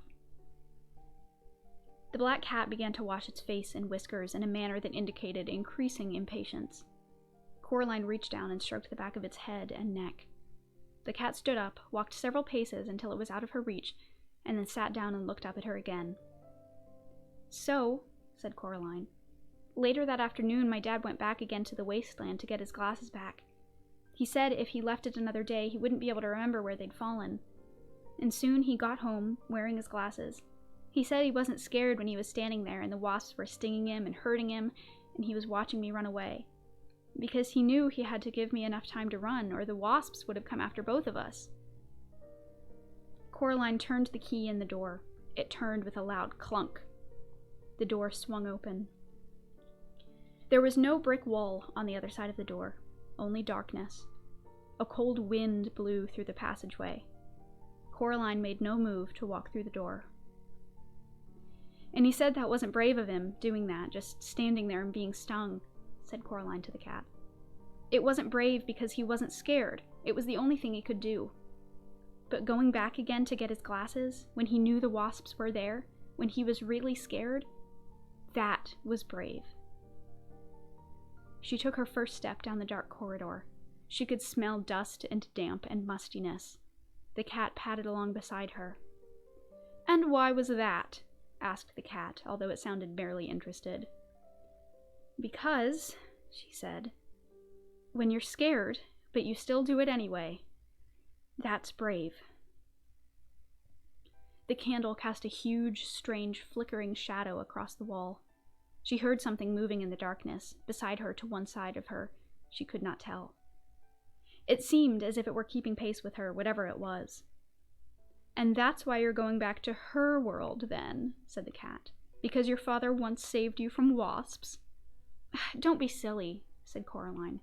The black cat began to wash its face and whiskers in a manner that indicated increasing impatience. Coraline reached down and stroked the back of its head and neck. The cat stood up, walked several paces until it was out of her reach, and then sat down and looked up at her again. "So," said Coraline, "later that afternoon my dad went back again to the wasteland to get his glasses back. He said if he left it another day he wouldn't be able to remember where they'd fallen. And soon he got home, wearing his glasses. He said he wasn't scared when he was standing there and the wasps were stinging him and hurting him, and he was watching me run away. Because he knew he had to give me enough time to run, or the wasps would have come after both of us." Coraline turned the key in the door. It turned with a loud clunk. The door swung open. There was no brick wall on the other side of the door, only darkness. A cold wind blew through the passageway. Coraline made no move to walk through the door. "And he said that wasn't brave of him, doing that, just standing there and being stung," said Coraline to the cat. "It wasn't brave because he wasn't scared. It was the only thing he could do. But going back again to get his glasses, when he knew the wasps were there, when he was really scared, that was brave." She took her first step down the dark corridor. She could smell dust and damp and mustiness. The cat padded along beside her. "And why was that?" asked the cat, although it sounded barely interested. "Because," she said, "when you're scared, but you still do it anyway, that's brave." The candle cast a huge, strange, flickering shadow across the wall. She heard something moving in the darkness, beside her to one side of her. She could not tell. It seemed as if it were keeping pace with her, whatever it was. "And that's why you're going back to her world, then," said the cat. "Because your father once saved you from wasps?" "Don't be silly," said Coraline.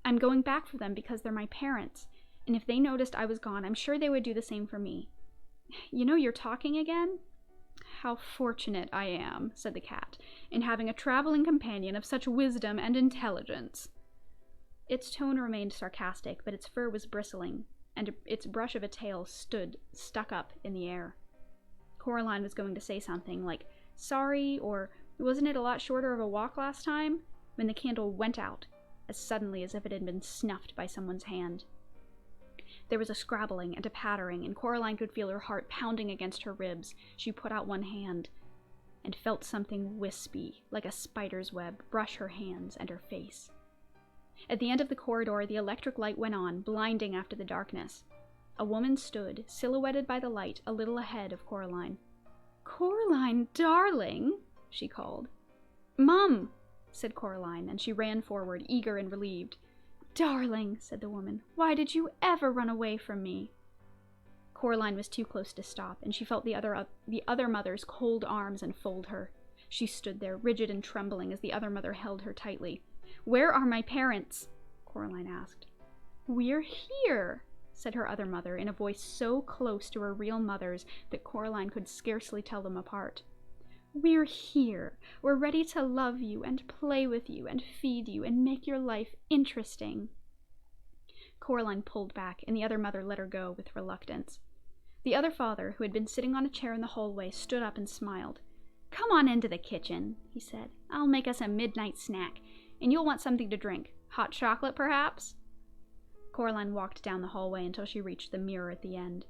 "I'm going back for them because they're my parents, and if they noticed I was gone, I'm sure they would do the same for me. You know, you're talking again?" "How fortunate I am," said the cat, "in having a traveling companion of such wisdom and intelligence." Its tone remained sarcastic, but its fur was bristling, and its brush of a tail stuck up in the air. Coraline was going to say something like, "Sorry," or "Wasn't it a lot shorter of a walk last time?" when the candle went out, as suddenly as if it had been snuffed by someone's hand. There was a scrabbling and a pattering, and Coraline could feel her heart pounding against her ribs. She put out one hand, and felt something wispy, like a spider's web, brush her hands and her face. At the end of the corridor, the electric light went on, blinding after the darkness. A woman stood, silhouetted by the light, a little ahead of Coraline. "Coraline, darling!" she called. "Mum!" said Coraline, and she ran forward, eager and relieved. "Darling," said the woman, "why did you ever run away from me?" Coraline was too close to stop, and she felt the other mother's cold arms enfold her. She stood there, rigid and trembling, as the other mother held her tightly. "Where are my parents?" Coraline asked. "We're here," said her other mother, in a voice so close to her real mother's that Coraline could scarcely tell them apart. "We're here. We're ready to love you and play with you and feed you and make your life interesting." Coraline pulled back, and the other mother let her go with reluctance. The other father, who had been sitting on a chair in the hallway, stood up and smiled. "Come on into the kitchen," he said. "I'll make us a midnight snack, and you'll want something to drink. Hot chocolate, perhaps?" Coraline walked down the hallway until she reached the mirror at the end.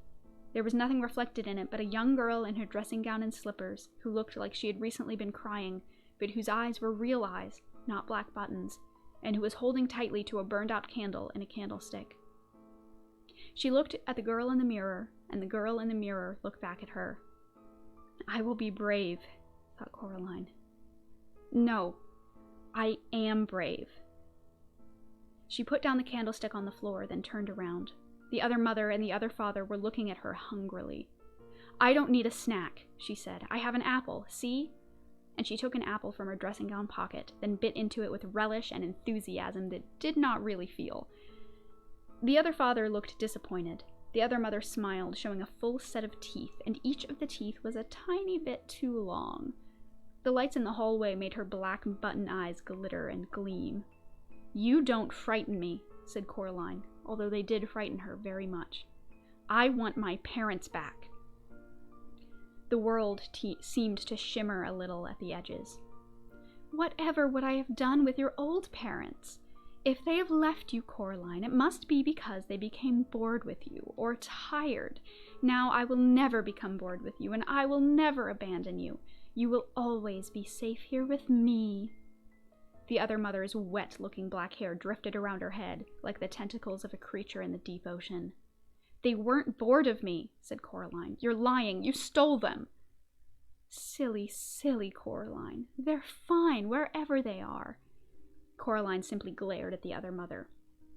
There was nothing reflected in it but a young girl in her dressing gown and slippers, who looked like she had recently been crying, but whose eyes were real eyes, not black buttons, and who was holding tightly to a burned-out candle in a candlestick. She looked at the girl in the mirror, and the girl in the mirror looked back at her. "I will be brave," thought Coraline. "No, I am brave." She put down the candlestick on the floor, then turned around. The other mother and the other father were looking at her hungrily. "I don't need a snack," she said. "I have an apple, see?" And she took an apple from her dressing gown pocket, then bit into it with relish and enthusiasm that did not really feel. The other father looked disappointed. The other mother smiled, showing a full set of teeth, and each of the teeth was a tiny bit too long. The lights in the hallway made her black button eyes glitter and gleam. "You don't frighten me," said Coraline, although they did frighten her very much. "I want my parents back." The world seemed to shimmer a little at the edges. "Whatever would I have done with your old parents? If they have left you, Coraline, it must be because they became bored with you, or tired. Now I will never become bored with you, and I will never abandon you. You will always be safe here with me." The other mother's wet-looking black hair drifted around her head, like the tentacles of a creature in the deep ocean. "They weren't bored of me," said Coraline. "You're lying. You stole them." "Silly, silly Coraline. They're fine wherever they are." Coraline simply glared at the other mother.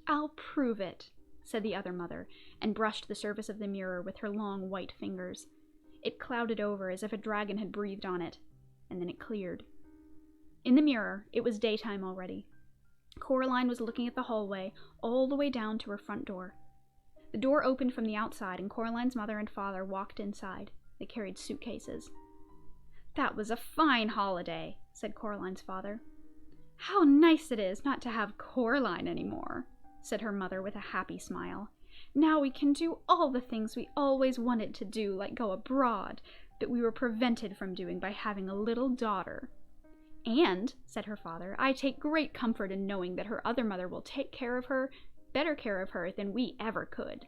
"I'll prove it," said the other mother, and brushed the surface of the mirror with her long white fingers. It clouded over as if a dragon had breathed on it, and then it cleared. In the mirror, it was daytime already. Coraline was looking at the hallway all the way down to her front door. The door opened from the outside, and Coraline's mother and father walked inside. They carried suitcases. "That was a fine holiday," said Coraline's father. "How nice it is not to have Coraline anymore," said her mother with a happy smile. "Now we can do all the things we always wanted to do, like go abroad, but we were prevented from doing by having a little daughter." "And," said her father, "I take great comfort in knowing that her other mother will take care of her, better care of her than we ever could."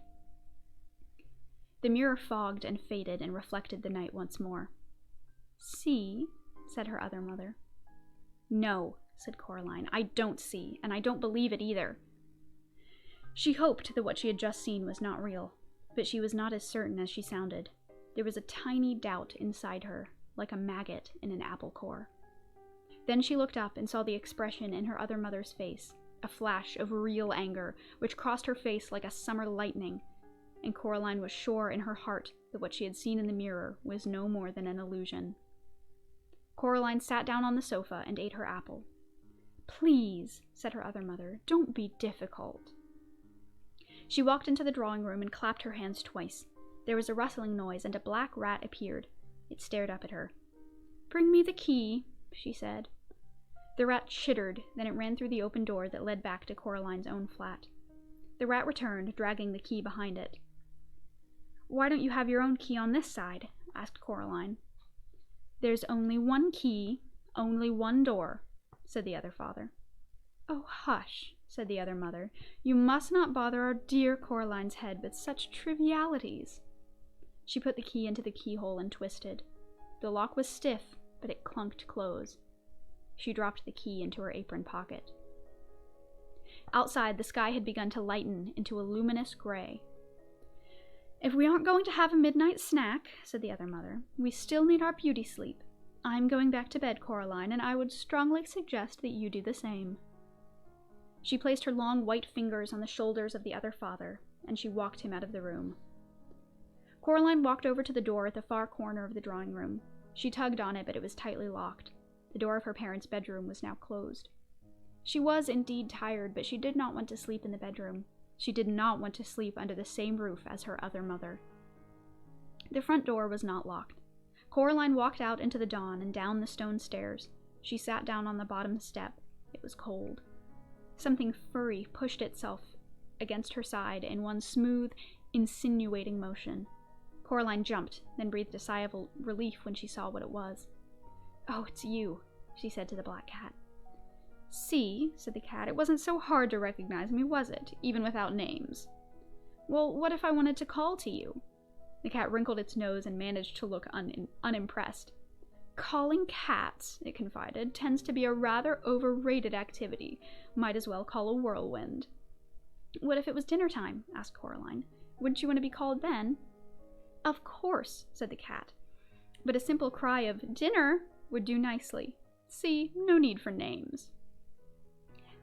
The mirror fogged and faded and reflected the night once more. "See?" said her other mother. "No," said Coraline, "I don't see, and I don't believe it either." She hoped that what she had just seen was not real, but she was not as certain as she sounded. There was a tiny doubt inside her, like a maggot in an apple core. Then she looked up and saw the expression in her other mother's face, a flash of real anger, which crossed her face like a summer lightning, and Coraline was sure in her heart that what she had seen in the mirror was no more than an illusion. Coraline sat down on the sofa and ate her apple. "Please," said her other mother, "don't be difficult." She walked into the drawing room and clapped her hands twice. There was a rustling noise, and a black rat appeared. It stared up at her. "Bring me the key," she said. The rat chittered, then it ran through the open door that led back to Coraline's own flat. The rat returned, dragging the key behind it. "Why don't you have your own key on this side?" asked Coraline. "There's only one key, only one door," said the other father. "Oh, hush," said the other mother. "You must not bother our dear Coraline's head with such trivialities." She put the key into the keyhole and twisted. The lock was stiff, but it clunked close. She dropped the key into her apron pocket. Outside, the sky had begun to lighten into a luminous gray. "If we aren't going to have a midnight snack," said the other mother, "we still need our beauty sleep. I'm going back to bed, Coraline, and I would strongly suggest that you do the same." She placed her long white fingers on the shoulders of the other father, and she walked him out of the room. Coraline walked over to the door at the far corner of the drawing room. She tugged on it, but it was tightly locked. The door of her parents' bedroom was now closed. She was indeed tired, but she did not want to sleep in the bedroom. She did not want to sleep under the same roof as her other mother. The front door was not locked. Coraline walked out into the dawn and down the stone stairs. She sat down on the bottom step. It was cold. Something furry pushed itself against her side in one smooth, insinuating motion. Coraline jumped, then breathed a sigh of relief when she saw what it was. "Oh, it's you," she said to the black cat. "See," said the cat, "it wasn't so hard to recognize me, was it, even without names?" "Well, what if I wanted to call to you?" The cat wrinkled its nose and managed to look unimpressed. "Calling cats," it confided, "tends to be a rather overrated activity. Might as well call a whirlwind." "What if it was dinner time?" asked Coraline. "Wouldn't you want to be called then?" "Of course," said the cat. "But a simple cry of 'dinner' would do nicely. See, no need for names."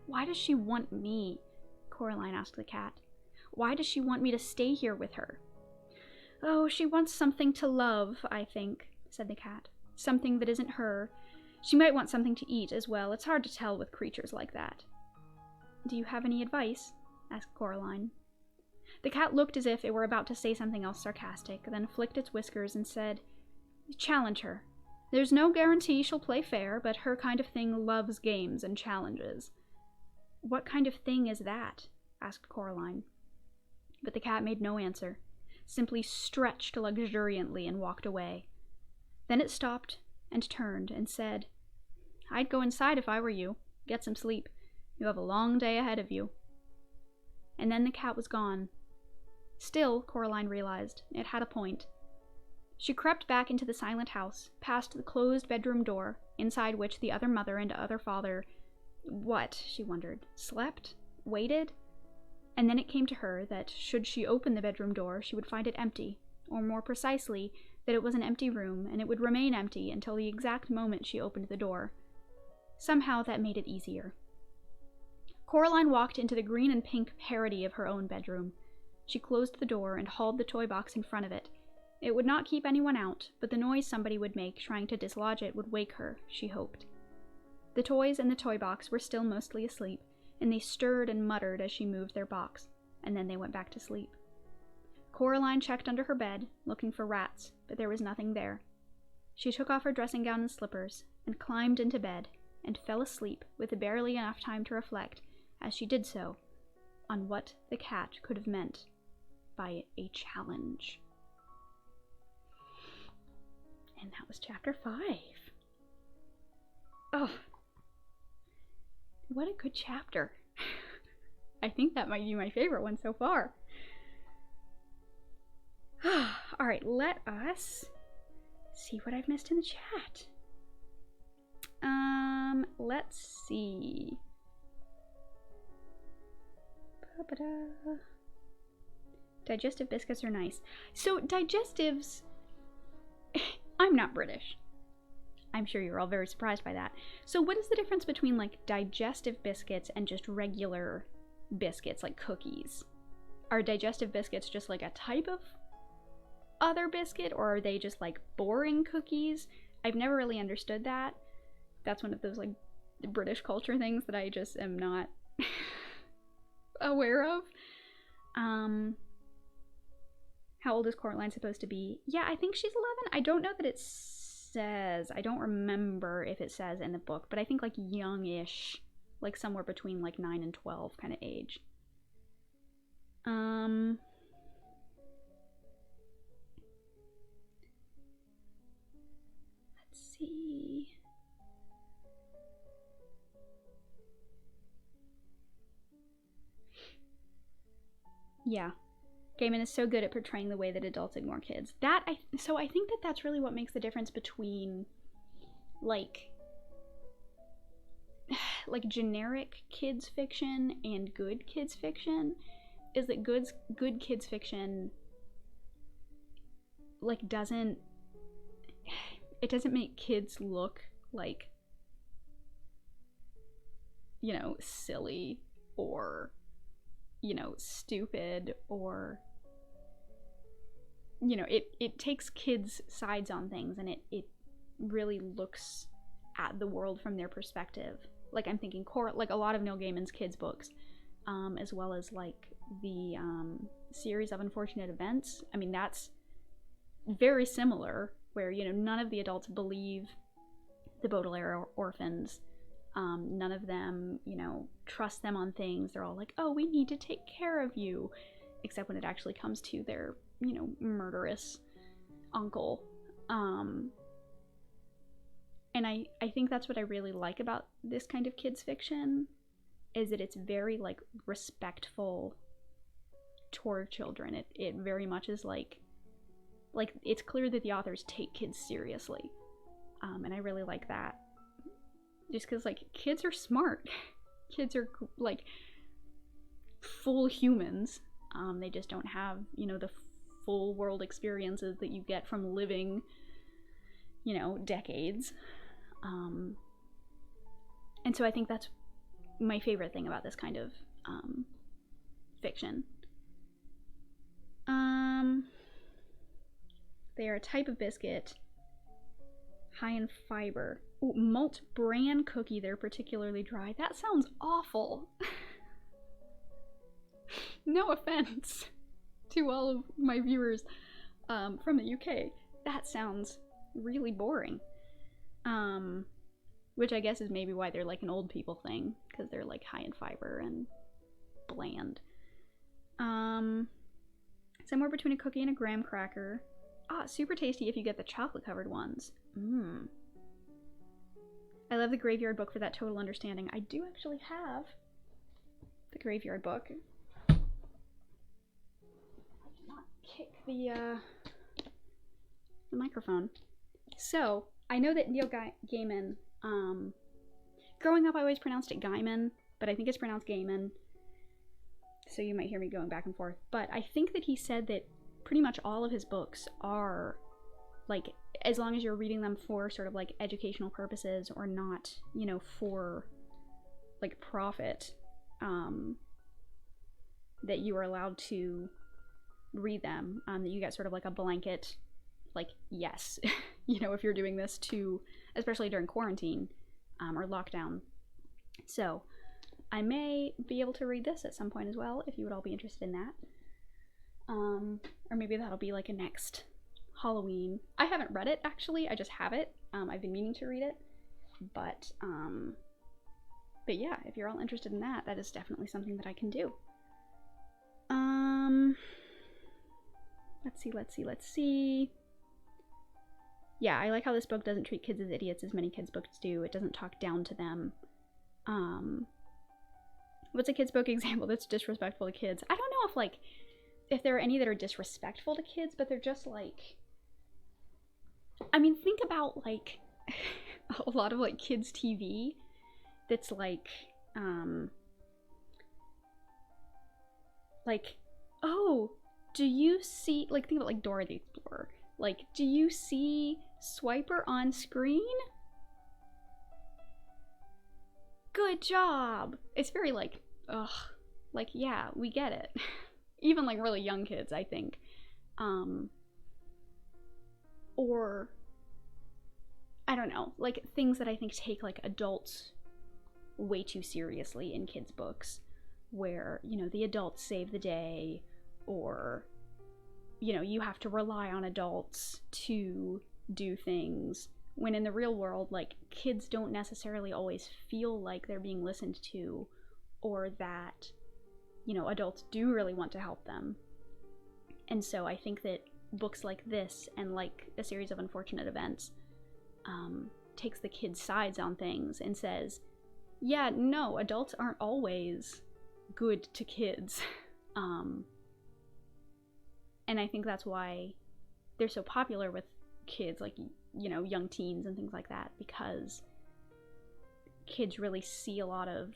"Why does she want me?" Coraline asked the cat. "Why does she want me to stay here with her?" "Oh, she wants something to love, I think," said the cat. "Something that isn't her. She might want something to eat as well. It's hard to tell with creatures like that." "Do you have any advice?" asked Coraline. The cat looked as if it were about to say something else sarcastic, then flicked its whiskers and said, "Challenge her. There's no guarantee she'll play fair, but her kind of thing loves games and challenges." "What kind of thing is that?" asked Coraline. But the cat made no answer, simply stretched luxuriantly and walked away. Then it stopped and turned and said, "I'd go inside if I were you. Get some sleep. You have a long day ahead of you." And then the cat was gone. Still, Coraline realized, it had a point. She crept back into the silent house, past the closed bedroom door, inside which the other mother and other father, she wondered, slept? Waited? And then it came to her that, should she open the bedroom door, she would find it empty, or more precisely, that it was an empty room, and it would remain empty until the exact moment she opened the door. Somehow that made it easier. Coraline walked into the green and pink parody of her own bedroom. She closed the door and hauled the toy box in front of it. It would not keep anyone out, but the noise somebody would make trying to dislodge it would wake her, she hoped. The toys in the toy box were still mostly asleep, and they stirred and muttered as she moved their box, and then they went back to sleep. Coraline checked under her bed, looking for rats, but there was nothing there. She took off her dressing gown and slippers, and climbed into bed, and fell asleep with barely enough time to reflect, as she did so, on what the cat could have meant by a challenge. And that was chapter 5. Oh, what a good chapter. I think that might be my favorite one so far. Alright, let us see what I've missed in the chat. Let's see. Ba-ba-da. Digestive biscuits are nice. So, digestives... I'm not British. I'm sure you're all very surprised by that. So what is the difference between, like, digestive biscuits and just regular biscuits, like cookies? Are digestive biscuits just, like, a type of other biscuit, or are they just, like, boring cookies? I've never really understood that. That's one of those, like, British culture things that I just am not aware of. How old is Coraline supposed to be? Yeah, I think she's 11. I don't know that it says. I don't remember if it says in the book, but I think like youngish, like somewhere between like 9 and 12 kind of age. Let's see. Yeah. Gaiman is so good at portraying the way that adults ignore kids. So I think that that's really what makes the difference between, like generic kids fiction and good kids fiction, is that good kids fiction, like, doesn't make kids look like, you know, silly or, you know, stupid, or, you know, it takes kids' sides on things, and it really looks at the world from their perspective. Like, I'm thinking like a lot of Neil Gaiman's kids books, as well as like the series of Unfortunate Events. I mean, that's very similar, where, you know, none of the adults believe the Baudelaire orphans. None of them, you know, trust them on things. They're all like, oh, we need to take care of you. Except when it actually comes to their, you know, murderous uncle. And I think that's what I really like about this kind of kids fiction, is that it's very, like, respectful toward children. It very much is like it's clear that the authors take kids seriously. And I really like that. Just because, like, kids are smart. Kids are, like, full humans. They just don't have, you know, the full world experiences that you get from living, you know, decades. And so I think that's my favorite thing about this kind of fiction. They are a type of biscuit high in fiber. Ooh, malt bran cookie. They're particularly dry. That sounds awful. No offense to all of my viewers from the UK. That sounds really boring. Which I guess is maybe why they're like an old people thing, because they're like high in fiber and bland. Somewhere between a cookie and a graham cracker. Ah, super tasty if you get the chocolate covered ones. I love the Graveyard Book for that total understanding. I do actually have the Graveyard Book. I did not kick the microphone. So, I know that Neil Gaiman, growing up I always pronounced it Gaiman, but I think it's pronounced Gaiman. So you might hear me going back and forth. But I think that he said that pretty much all of his books are, like, as long as you're reading them for sort of like educational purposes or not, you know, for like profit, that you are allowed to read them, that you get sort of like a blanket, like, yes, you know, if you're doing this to, especially during quarantine, or lockdown. So I may be able to read this at some point as well, if you would all be interested in that. Or maybe that'll be like a next Halloween. I haven't read it, actually. I just have it. I've been meaning to read it. But yeah, if you're all interested in that, that is definitely something that I can do. Let's see. Yeah, I like how this book doesn't treat kids as idiots as many kids' books do. It doesn't talk down to them. What's a kids' book example that's disrespectful to kids? I don't know if there are any that are disrespectful to kids, but they're just like, I mean, think about like a lot of like kids' TV that's like, oh, do you see, like, think about like Dora the Explorer. Like, do you see Swiper on screen? Good job. It's very like, ugh, like, yeah, we get it. Even like really young kids, I think. Or, I don't know, like things that I think take like adults way too seriously in kids' books, where, you know, the adults save the day, or, you know, you have to rely on adults to do things, when in the real world, like, kids don't necessarily always feel like they're being listened to, or that, you know, adults do really want to help them. And so I think that books like this, and like A Series of Unfortunate Events, takes the kids' sides on things and says, yeah, no, adults aren't always good to kids. And I think that's why they're so popular with kids, like, you know, young teens and things like that, because kids really see a lot of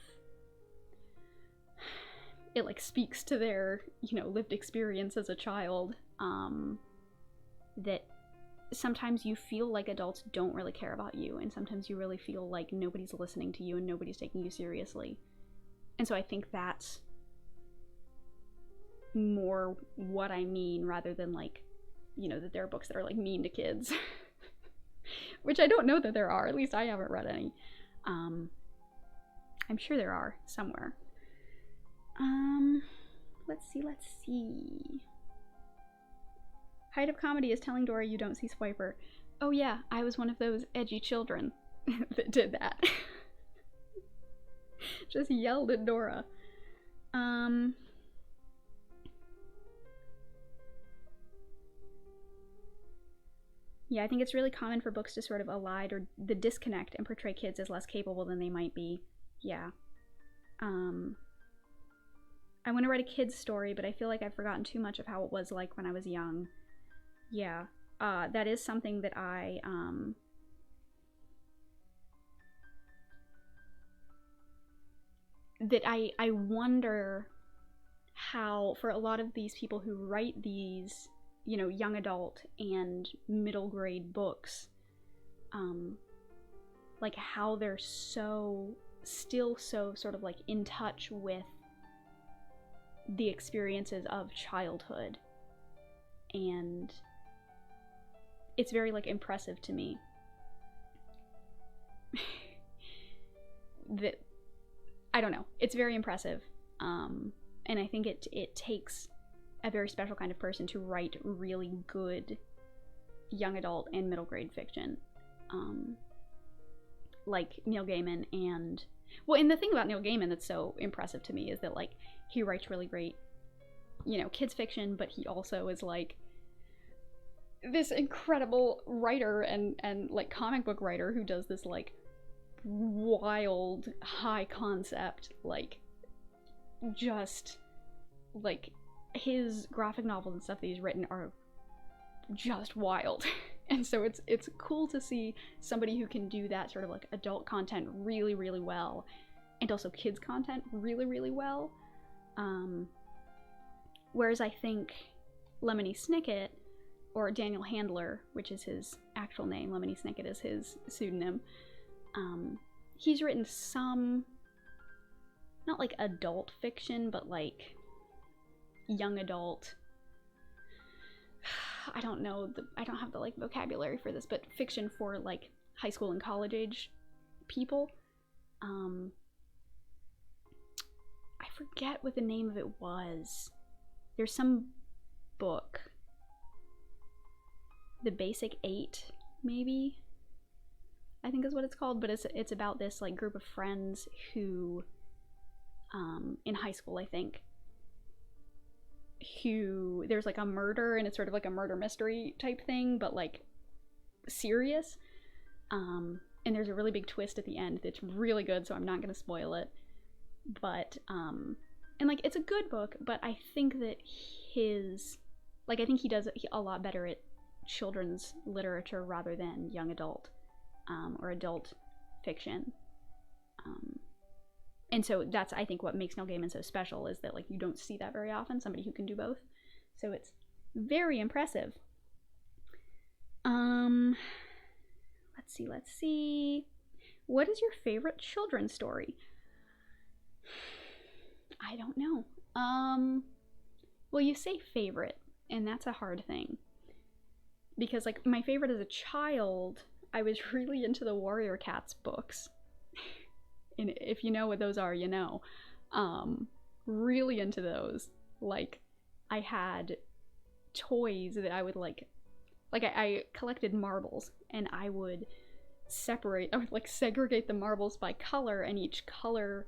it, like, speaks to their, you know, lived experience as a child, that sometimes you feel like adults don't really care about you, and sometimes you really feel like nobody's listening to you and nobody's taking you seriously. And so I think that's more what I mean, rather than, like, you know, that there are books that are like mean to kids. Which I don't know that there are, at least I haven't read any. I'm sure there are somewhere. Let's see. Height of comedy is telling Dora you don't see Swiper. Oh yeah, I was one of those edgy children that did that. Just yelled at Dora. Yeah, I think it's really common for books to sort of elide or the disconnect and portray kids as less capable than they might be. Yeah. I want to write a kid's story, but I feel like I've forgotten too much of how it was like when I was young. Yeah. That is something that I wonder how, for a lot of these people who write these, you know, young adult and middle grade books, like how they're so still so sort of like in touch with the experiences of childhood, and it's very like impressive to me that, I don't know, it's very impressive, and I think it takes a very special kind of person to write really good young adult and middle grade fiction, like Neil Gaiman. And well, and the thing about Neil Gaiman that's so impressive to me is that like he writes really great, you know, kids fiction, but he also is like this incredible writer and like comic book writer who does this like wild high concept, like just like his graphic novels and stuff that he's written are just wild. And so it's cool to see somebody who can do that sort of like adult content really, really well, and also kids content really, really well. Whereas I think Lemony Snicket, or Daniel Handler, which is his actual name, Lemony Snicket is his pseudonym, he's written some, not like adult fiction, but like young adult, I don't know, I don't have the like vocabulary for this, but fiction for like high school and college age people. I forget what the name of it was. There's some book, The Basic Eight, maybe, I think is what it's called, but it's about this like group of friends who, in high school, I think, who there's like a murder, and it's sort of like a murder mystery type thing, but like serious, and there's a really big twist at the end that's really good, so I'm not gonna spoil it, but and like it's a good book, but I think that his, like I think he does a lot better at children's literature rather than young adult, or adult fiction, and so that's, I think, what makes Neil Gaiman so special, is that like you don't see that very often, somebody who can do both. So it's very impressive. Let's see. What is your favorite children's story? I don't know. Well, you say favorite, and that's a hard thing, because like my favorite as a child, I was really into the Warrior Cats books. And if you know what those are, you know. Really into those. Like, I had toys that I would like I collected marbles, and I would like segregate the marbles by color, and each color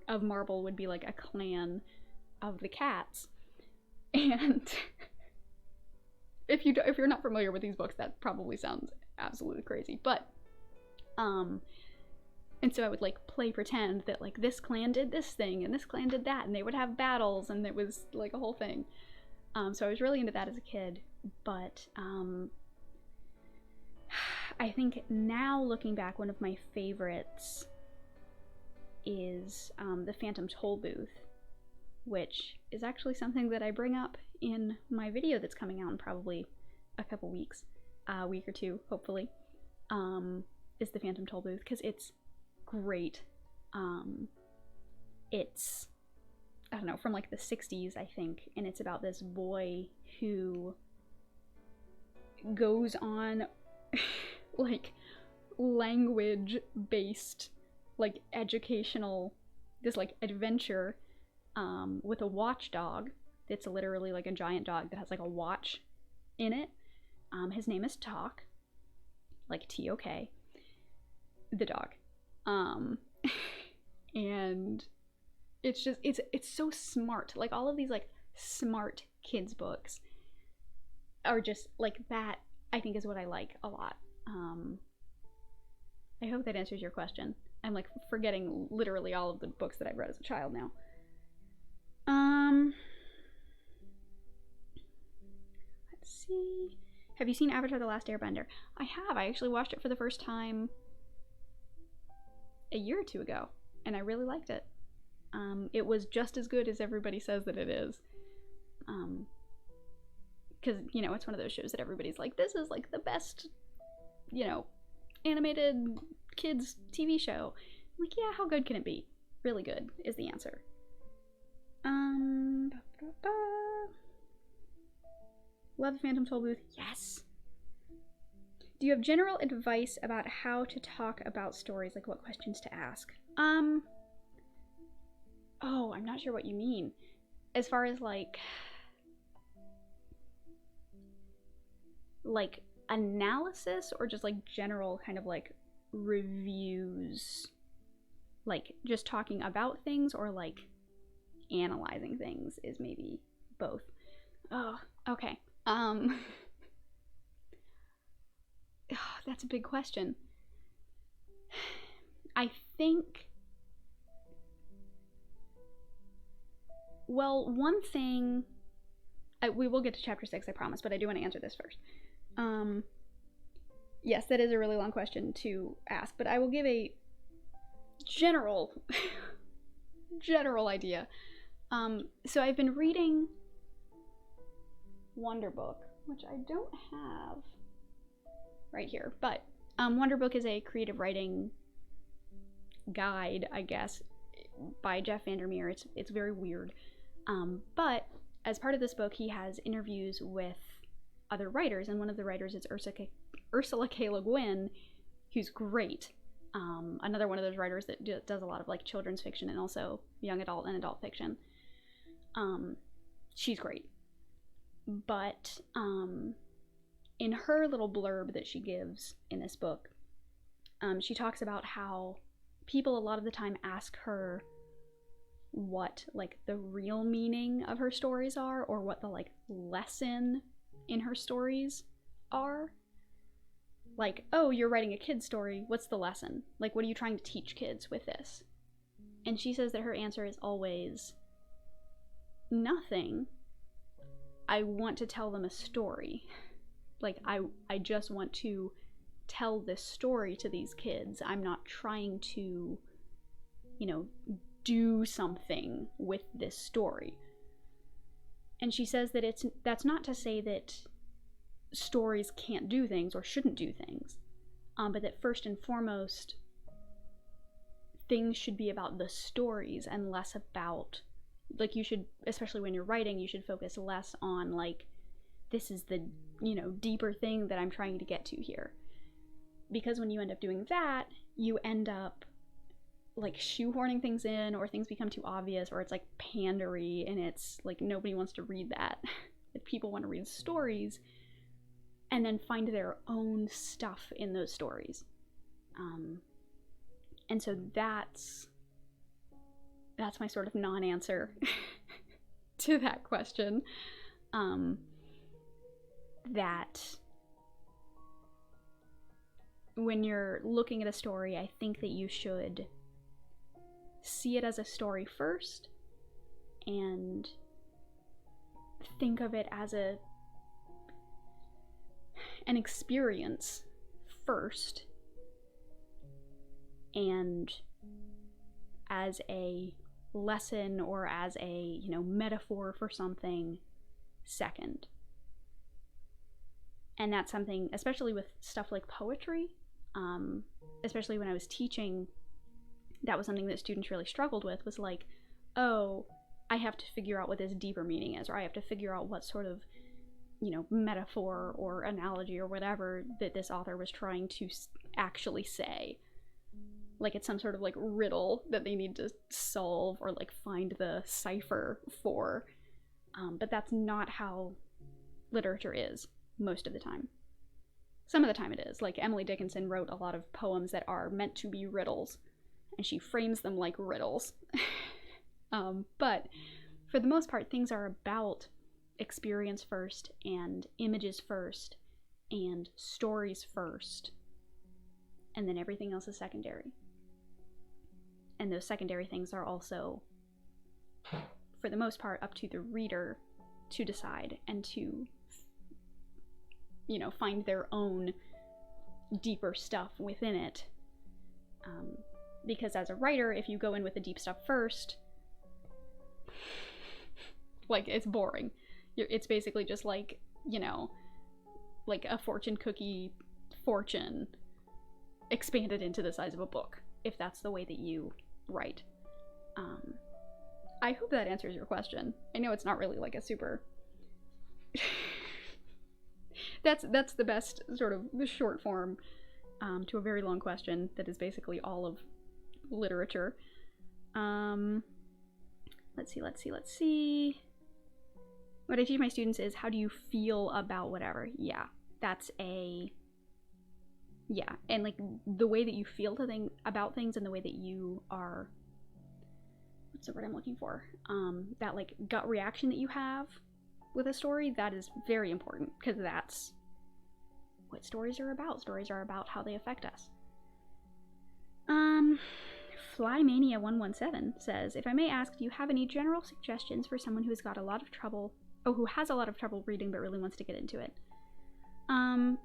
of marble would be like a clan of the cats. And if you're not familiar with these books, that probably sounds absolutely crazy, but and so I would like play pretend that like this clan did this thing and this clan did that, and they would have battles, and it was like a whole thing. So I was really into that as a kid, but I think now looking back, one of my favorites is The Phantom Tollbooth, which is actually something that I bring up in my video that's coming out in probably a couple weeks, a week or two, hopefully, is The Phantom Tollbooth, because it's great. It's, I don't know, from like the 60s, I think, and it's about this boy who goes on like language-based, like educational, this like adventure with a watchdog that's literally like a giant dog that has like a watch in it. His name is Tok, like T-O-K, the dog. And it's just, it's so smart. Like all of these like smart kids books are just like that I think is what I like a lot. I hope that answers your question. I'm like forgetting literally all of the books that I've read as a child now. Let's see. Have you seen Avatar: The Last Airbender? I have. I actually watched it for the first time a year or two ago, and I really liked it. It was just as good as everybody says that it is. Because, you know, it's one of those shows that everybody's like, this is like the best, you know, animated kids TV show. I'm like, yeah, how good can it be? Really good is the answer. Love the Phantom Toll Booth. Yes. Do you have general advice about how to talk about stories? Like what questions to ask? Oh, I'm not sure what you mean. As far as like analysis, or just like general kind of like reviews, like just talking about things, or like analyzing things is maybe both. Oh, okay. That's a big question. I think, well, one thing, we will get to chapter 6, I promise, but I do want to answer this first. Yes, that is a really long question to ask, but I will give a general idea. So I've been reading Wonder Book, which I don't have right here, but Wonder Book is a creative writing guide, I guess, by Jeff Vandermeer. It's very weird, but as part of this book, he has interviews with other writers, and one of the writers is Ursula K. Le Guin, who's great. Another one of those writers that does a lot of like children's fiction and also young adult and adult fiction. She's great. But in her little blurb that she gives in this book, she talks about how people a lot of the time ask her what like the real meaning of her stories are, or what the like lesson in her stories are. Like, oh, you're writing a kid's story, what's the lesson? Like, what are you trying to teach kids with this? And she says that her answer is always nothing. I want to tell them a story. Like, I just want to tell this story to these kids. I'm not trying to, you know, do something with this story. And she says that that's not to say that stories can't do things or shouldn't do things, but that first and foremost, things should be about the stories and less about, like, you should, especially when you're writing, you should focus less on like, this is the, you know, deeper thing that I'm trying to get to here. Because when you end up doing that, you end up like shoehorning things in, or things become too obvious, or it's like pandery, and it's like nobody wants to read that. If people want to read stories and then find their own stuff in those stories. And so that's my sort of non-answer to that question. That when you're looking at a story, I think that you should see it as a story first, and think of it as an experience first, and as a lesson or as a, you know, metaphor for something second. And that's something, especially with stuff like poetry, especially when I was teaching, that was something that students really struggled with, was like, oh, I have to figure out what this deeper meaning is, or I have to figure out what sort of, you know, metaphor or analogy or whatever that this author was trying to actually say. Like it's some sort of like riddle that they need to solve or like find the cipher for. But that's not how literature is most of the time. Some of the time it is. Like Emily Dickinson wrote a lot of poems that are meant to be riddles, and she frames them like riddles. But for the most part, things are about experience first and images first, and stories first, and then everything else is secondary. And those secondary things are also, for the most part, up to the reader to decide and to, find their own deeper stuff within it. Because as a writer, if you go in with the deep stuff first, it's boring. It's basically just like a fortune cookie fortune expanded into the size of a book, if that's the way that you write. I hope that answers your question. I know it's not really a super that's the best sort of the short form to a very long question that is basically all of literature. Let's see. What I teach my students is, how do you feel about whatever? Yeah, that's and the way that you feel about things, and the way that you are, what's the word I'm looking for? That gut reaction that you have with a story, that is very important, because that's what stories are about. Stories are about how they affect us. Flymania117 says, if I may ask, do you have any general suggestions for someone who has a lot of trouble reading but really wants to get into it?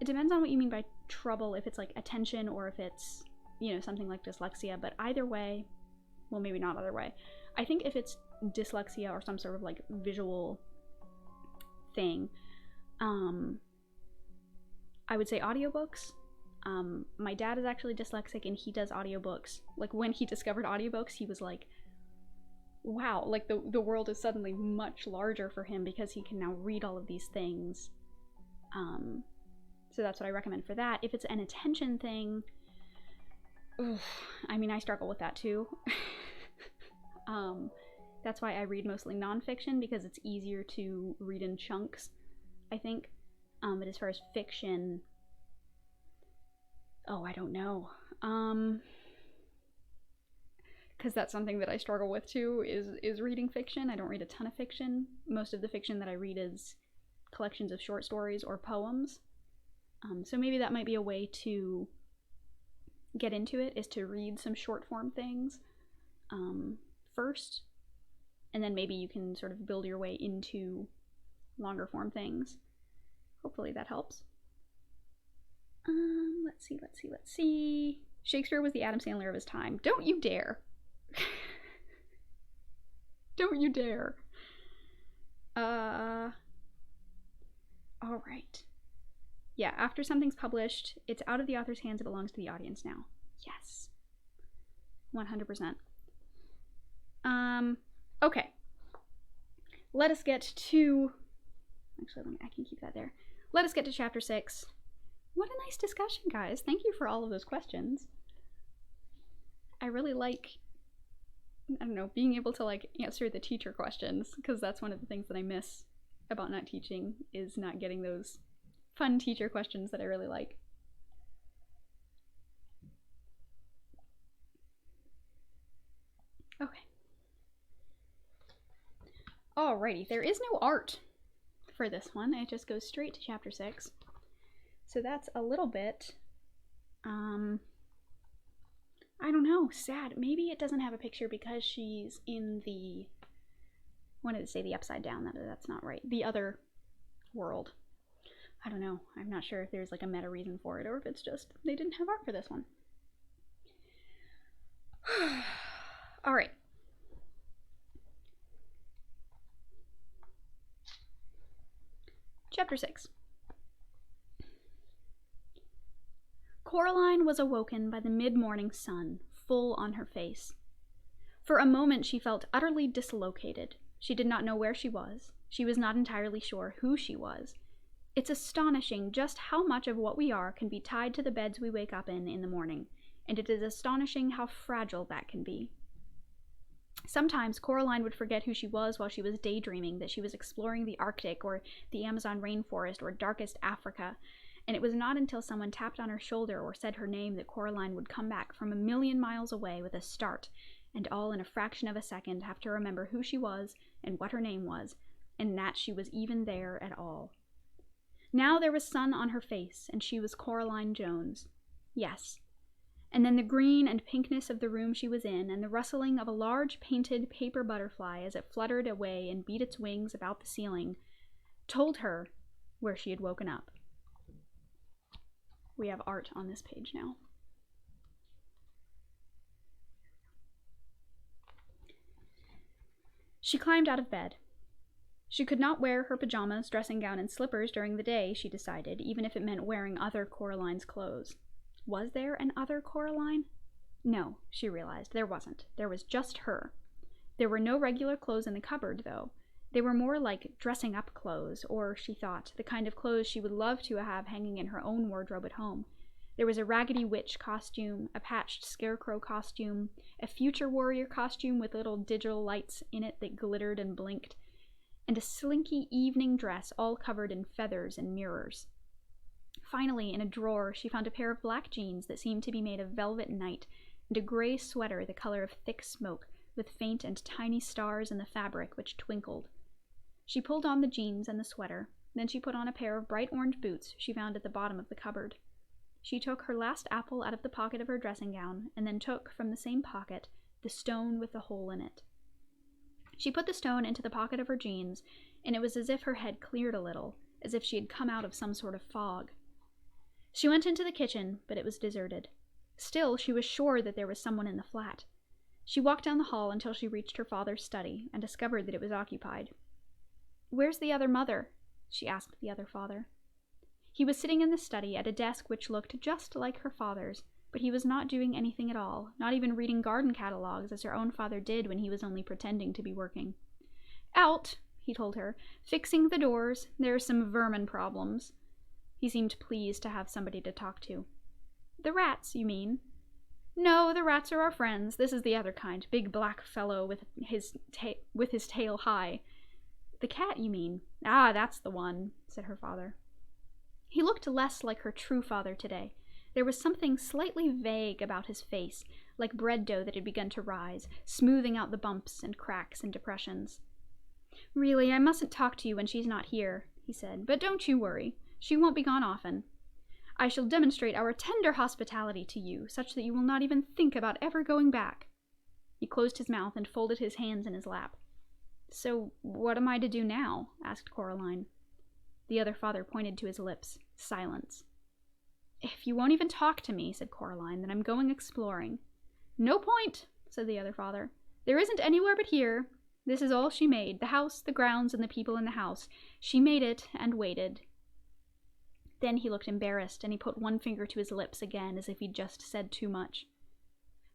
It depends on what you mean by trouble, if it's attention or if it's, something like dyslexia, but either way, well, maybe not either way. I think if it's dyslexia or some sort of visual thing, I would say audiobooks. My dad is actually dyslexic, and he does audiobooks. When he discovered audiobooks, he was like, wow, the world is suddenly much larger for him because he can now read all of these things. So that's what I recommend for that. If it's an attention thing, I struggle with that too. That's why I read mostly nonfiction, because it's easier to read in chunks, I think. But as far as fiction, I don't know. Because that's something that I struggle with too, is reading fiction. I don't read a ton of fiction. Most of the fiction that I read is collections of short stories or poems. So maybe that might be a way to get into it, is to read some short form things first, and then maybe you can sort of build your way into longer form things. Hopefully that helps. Let's see. Shakespeare was the Adam Sandler of his time. Don't you dare. Don't you dare. All right. Yeah, after something's published, it's out of the author's hands, it belongs to the audience now. Yes. 100%. Okay. Let us get to... Actually, I can keep that there. Let us get to chapter 6. What a nice discussion, guys. Thank you for all of those questions. I really like, being able to answer the teacher questions, because that's one of the things that I miss about not teaching, is not getting those fun teacher questions that I really like. Okay. Alrighty, there is no art for this one. It just goes straight to chapter 6. So that's a little bit, I don't know, sad. Maybe it doesn't have a picture because she's in the, I wanted to say the upside down, that's not right, the other world. I don't know. I'm not sure if there's a meta reason for it, or if it's just they didn't have art for this one. All right. Chapter 6. Coraline was awoken by the mid-morning sun, full on her face. For a moment she felt utterly dislocated. She did not know where she was. She was not entirely sure who she was. It's astonishing just how much of what we are can be tied to the beds we wake up in the morning, and it is astonishing how fragile that can be. Sometimes Coraline would forget who she was while she was daydreaming that she was exploring the Arctic or the Amazon rainforest or darkest Africa, and it was not until someone tapped on her shoulder or said her name that Coraline would come back from 1,000,000 miles away with a start, and all in a fraction of a second have to remember who she was and what her name was, and that she was even there at all. Now there was sun on her face, and she was Coraline Jones. Yes. And then the green and pinkness of the room she was in, and the rustling of a large painted paper butterfly as it fluttered away and beat its wings about the ceiling, told her where she had woken up. We have art on this page now. She climbed out of bed. She could not wear her pajamas, dressing gown, and slippers during the day, she decided, even if it meant wearing other Coraline's clothes. Was there an other Coraline? No, she realized, there wasn't. There was just her. There were no regular clothes in the cupboard, though. They were more like dressing-up clothes, or, she thought, the kind of clothes she would love to have hanging in her own wardrobe at home. There was a Raggedy Witch costume, a patched scarecrow costume, a future warrior costume with little digital lights in it that glittered and blinked, and a slinky evening dress all covered in feathers and mirrors. Finally, in a drawer, she found a pair of black jeans that seemed to be made of velvet night, and a gray sweater the color of thick smoke, with faint and tiny stars in the fabric which twinkled. She pulled on the jeans and the sweater, then she put on a pair of bright orange boots she found at the bottom of the cupboard. She took her last apple out of the pocket of her dressing gown, and then took, from the same pocket, the stone with the hole in it. She put the stone into the pocket of her jeans, and it was as if her head cleared a little, as if she had come out of some sort of fog. She went into the kitchen, but it was deserted. Still, she was sure that there was someone in the flat. She walked down the hall until she reached her father's study, and discovered that it was occupied. "Where's the other mother?" she asked the other father. He was sitting in the study at a desk which looked just like her father's, but he was not doing anything at all, not even reading garden catalogs as her own father did when he was only pretending to be working. "Out," he told her, "fixing the doors. There are some vermin problems." He seemed pleased to have somebody to talk to. "The rats, you mean?" "No, the rats are our friends. This is the other kind, big black fellow with his tail high." "The cat, you mean?" "Ah, that's the one," said her father. He looked less like her true father today. There was something slightly vague about his face, like bread dough that had begun to rise, smoothing out the bumps and cracks and depressions. "Really, I mustn't talk to you when she's not here," he said, "but don't you worry. She won't be gone often. I shall demonstrate our tender hospitality to you, such that you will not even think about ever going back." He closed his mouth and folded his hands in his lap. "So what am I to do now?" asked Coraline. The other father pointed to his lips. Silence. "If you won't even talk to me," said Coraline, "then I'm going exploring." "No point," said the other father. "There isn't anywhere but here. This is all she made, the house, the grounds, and the people in the house. She made it and waited." Then he looked embarrassed, and he put one finger to his lips again, as if he'd just said too much.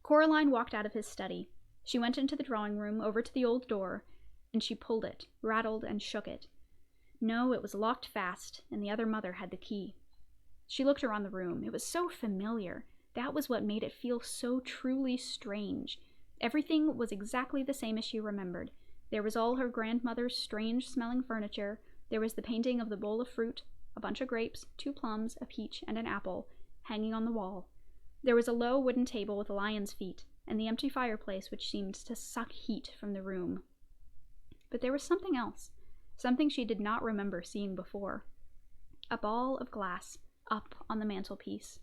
Coraline walked out of his study. She went into the drawing room, over to the old door, and she pulled it, rattled and shook it. No, it was locked fast, and the other mother had the key. She looked around the room. It was so familiar. That was what made it feel so truly strange. Everything was exactly the same as she remembered. There was all her grandmother's strange-smelling furniture. There was the painting of the bowl of fruit, a bunch of grapes, 2 plums, a peach, and an apple, hanging on the wall. There was a low wooden table with lion's feet, and the empty fireplace which seemed to suck heat from the room. But there was something else. Something she did not remember seeing before. A ball of glass, up on the mantelpiece.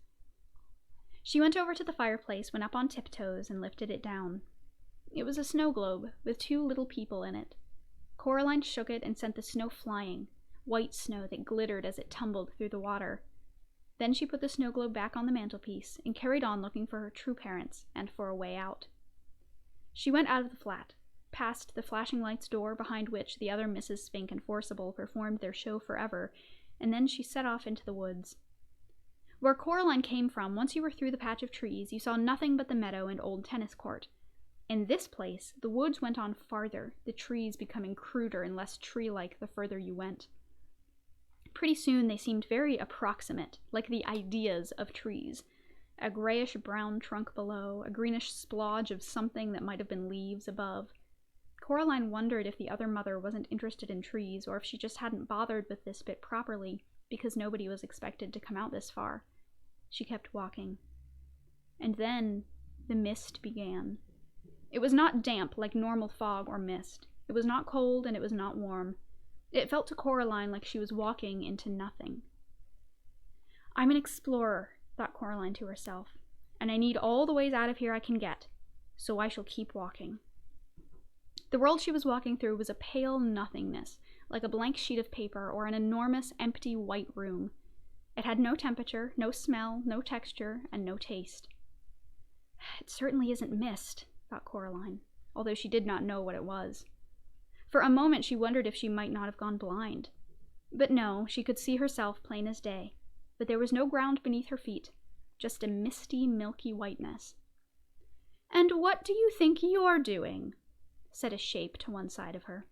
She went over to the fireplace, went up on tiptoes, and lifted it down. It was a snow globe, with 2 little people in it. Coraline shook it and sent the snow flying, white snow that glittered as it tumbled through the water. Then she put the snow globe back on the mantelpiece, and carried on looking for her true parents, and for a way out. She went out of the flat, past the flashing lights door behind which the other Mrs. Spink and Forcible performed their show forever, and then she set off into the woods. Where Coraline came from, once you were through the patch of trees, you saw nothing but the meadow and old tennis court. In this place, the woods went on farther, the trees becoming cruder and less tree-like the further you went. Pretty soon they seemed very approximate, like the ideas of trees. A grayish-brown trunk below, a greenish splodge of something that might have been leaves above. Coraline wondered if the other mother wasn't interested in trees, or if she just hadn't bothered with this bit properly, because nobody was expected to come out this far. She kept walking. And then the mist began. It was not damp like normal fog or mist. It was not cold, and it was not warm. It felt to Coraline like she was walking into nothing. I'm an explorer, thought Coraline to herself, and I need all the ways out of here I can get, so I shall keep walking. The world she was walking through was a pale nothingness, like a blank sheet of paper or an enormous, empty white room. It had no temperature, no smell, no texture, and no taste. It certainly isn't mist, thought Coraline, although she did not know what it was. For a moment she wondered if she might not have gone blind. But no, she could see herself plain as day, but there was no ground beneath her feet, just a misty, milky whiteness. "And what do you think you're doing?" said a shape to one side of her.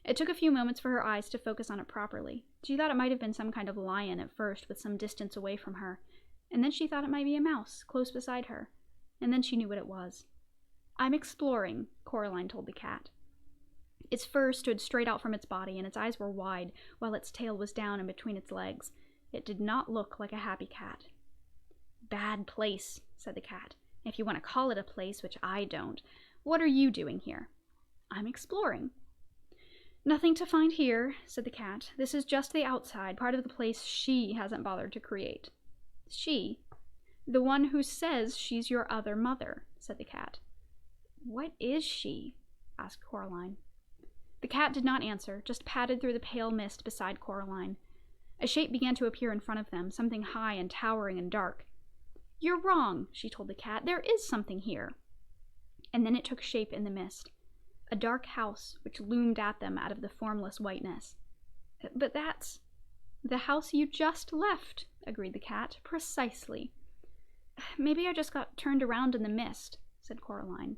It took a few moments for her eyes to focus on it properly. She thought it might have been some kind of lion at first, with some distance away from her, and then she thought it might be a mouse, close beside her, and then she knew what it was. "I'm exploring," Coraline told the cat. Its fur stood straight out from its body, and its eyes were wide, while its tail was down and between its legs. It did not look like a happy cat. "Bad place," said the cat, "if you want to call it a place, which I don't. What are you doing here?" "I'm exploring." "Nothing to find here," said the cat. "This is just the outside, part of the place she hasn't bothered to create." "She?" "The one who says she's your other mother," said the cat. "What is she?" asked Coraline. The cat did not answer, just padded through the pale mist beside Coraline. A shape began to appear in front of them, something high and towering and dark. "You're wrong," she told the cat. "There is something here." And then it took shape in the mist. A dark house which loomed at them out of the formless whiteness. "But that's the house you just left," agreed the cat. "Precisely." "Maybe I just got turned around in the mist," said Coraline.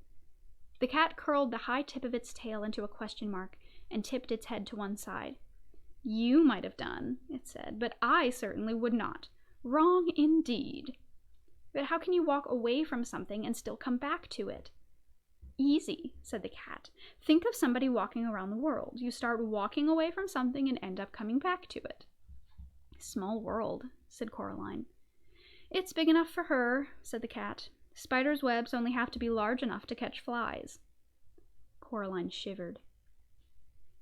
The cat curled the high tip of its tail into a question mark and tipped its head to one side. "You might have done," it said, "but I certainly would not. Wrong indeed." "But how can you walk away from something and still come back to it?" "Easy," said the cat. "Think of somebody walking around the world. You start walking away from something and end up coming back to it." "Small world," said Coraline. "It's big enough for her," said the cat. "Spiders' webs only have to be large enough to catch flies." Coraline shivered.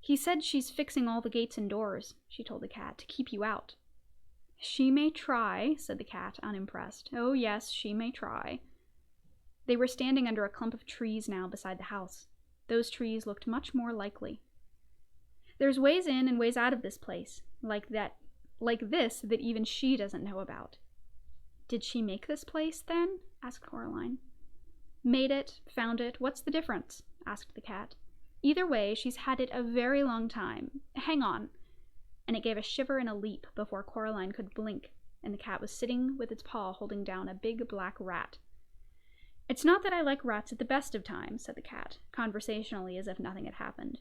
"He said she's fixing all the gates and doors," she told the cat, "to keep you out." "She may try," said the cat, unimpressed. "Oh yes, she may try." They were standing under a clump of trees now beside the house. Those trees looked much more likely. "There's ways in and ways out of this place, like this that even she doesn't know about." "Did she make this place, then?" asked Coraline. "Made it, found it, what's the difference?" asked the cat. "Either way, she's had it a very long time. Hang on." And it gave a shiver and a leap before Coraline could blink, and the cat was sitting with its paw holding down a big black rat. "It's not that I like rats at the best of times," said the cat, conversationally as if nothing had happened.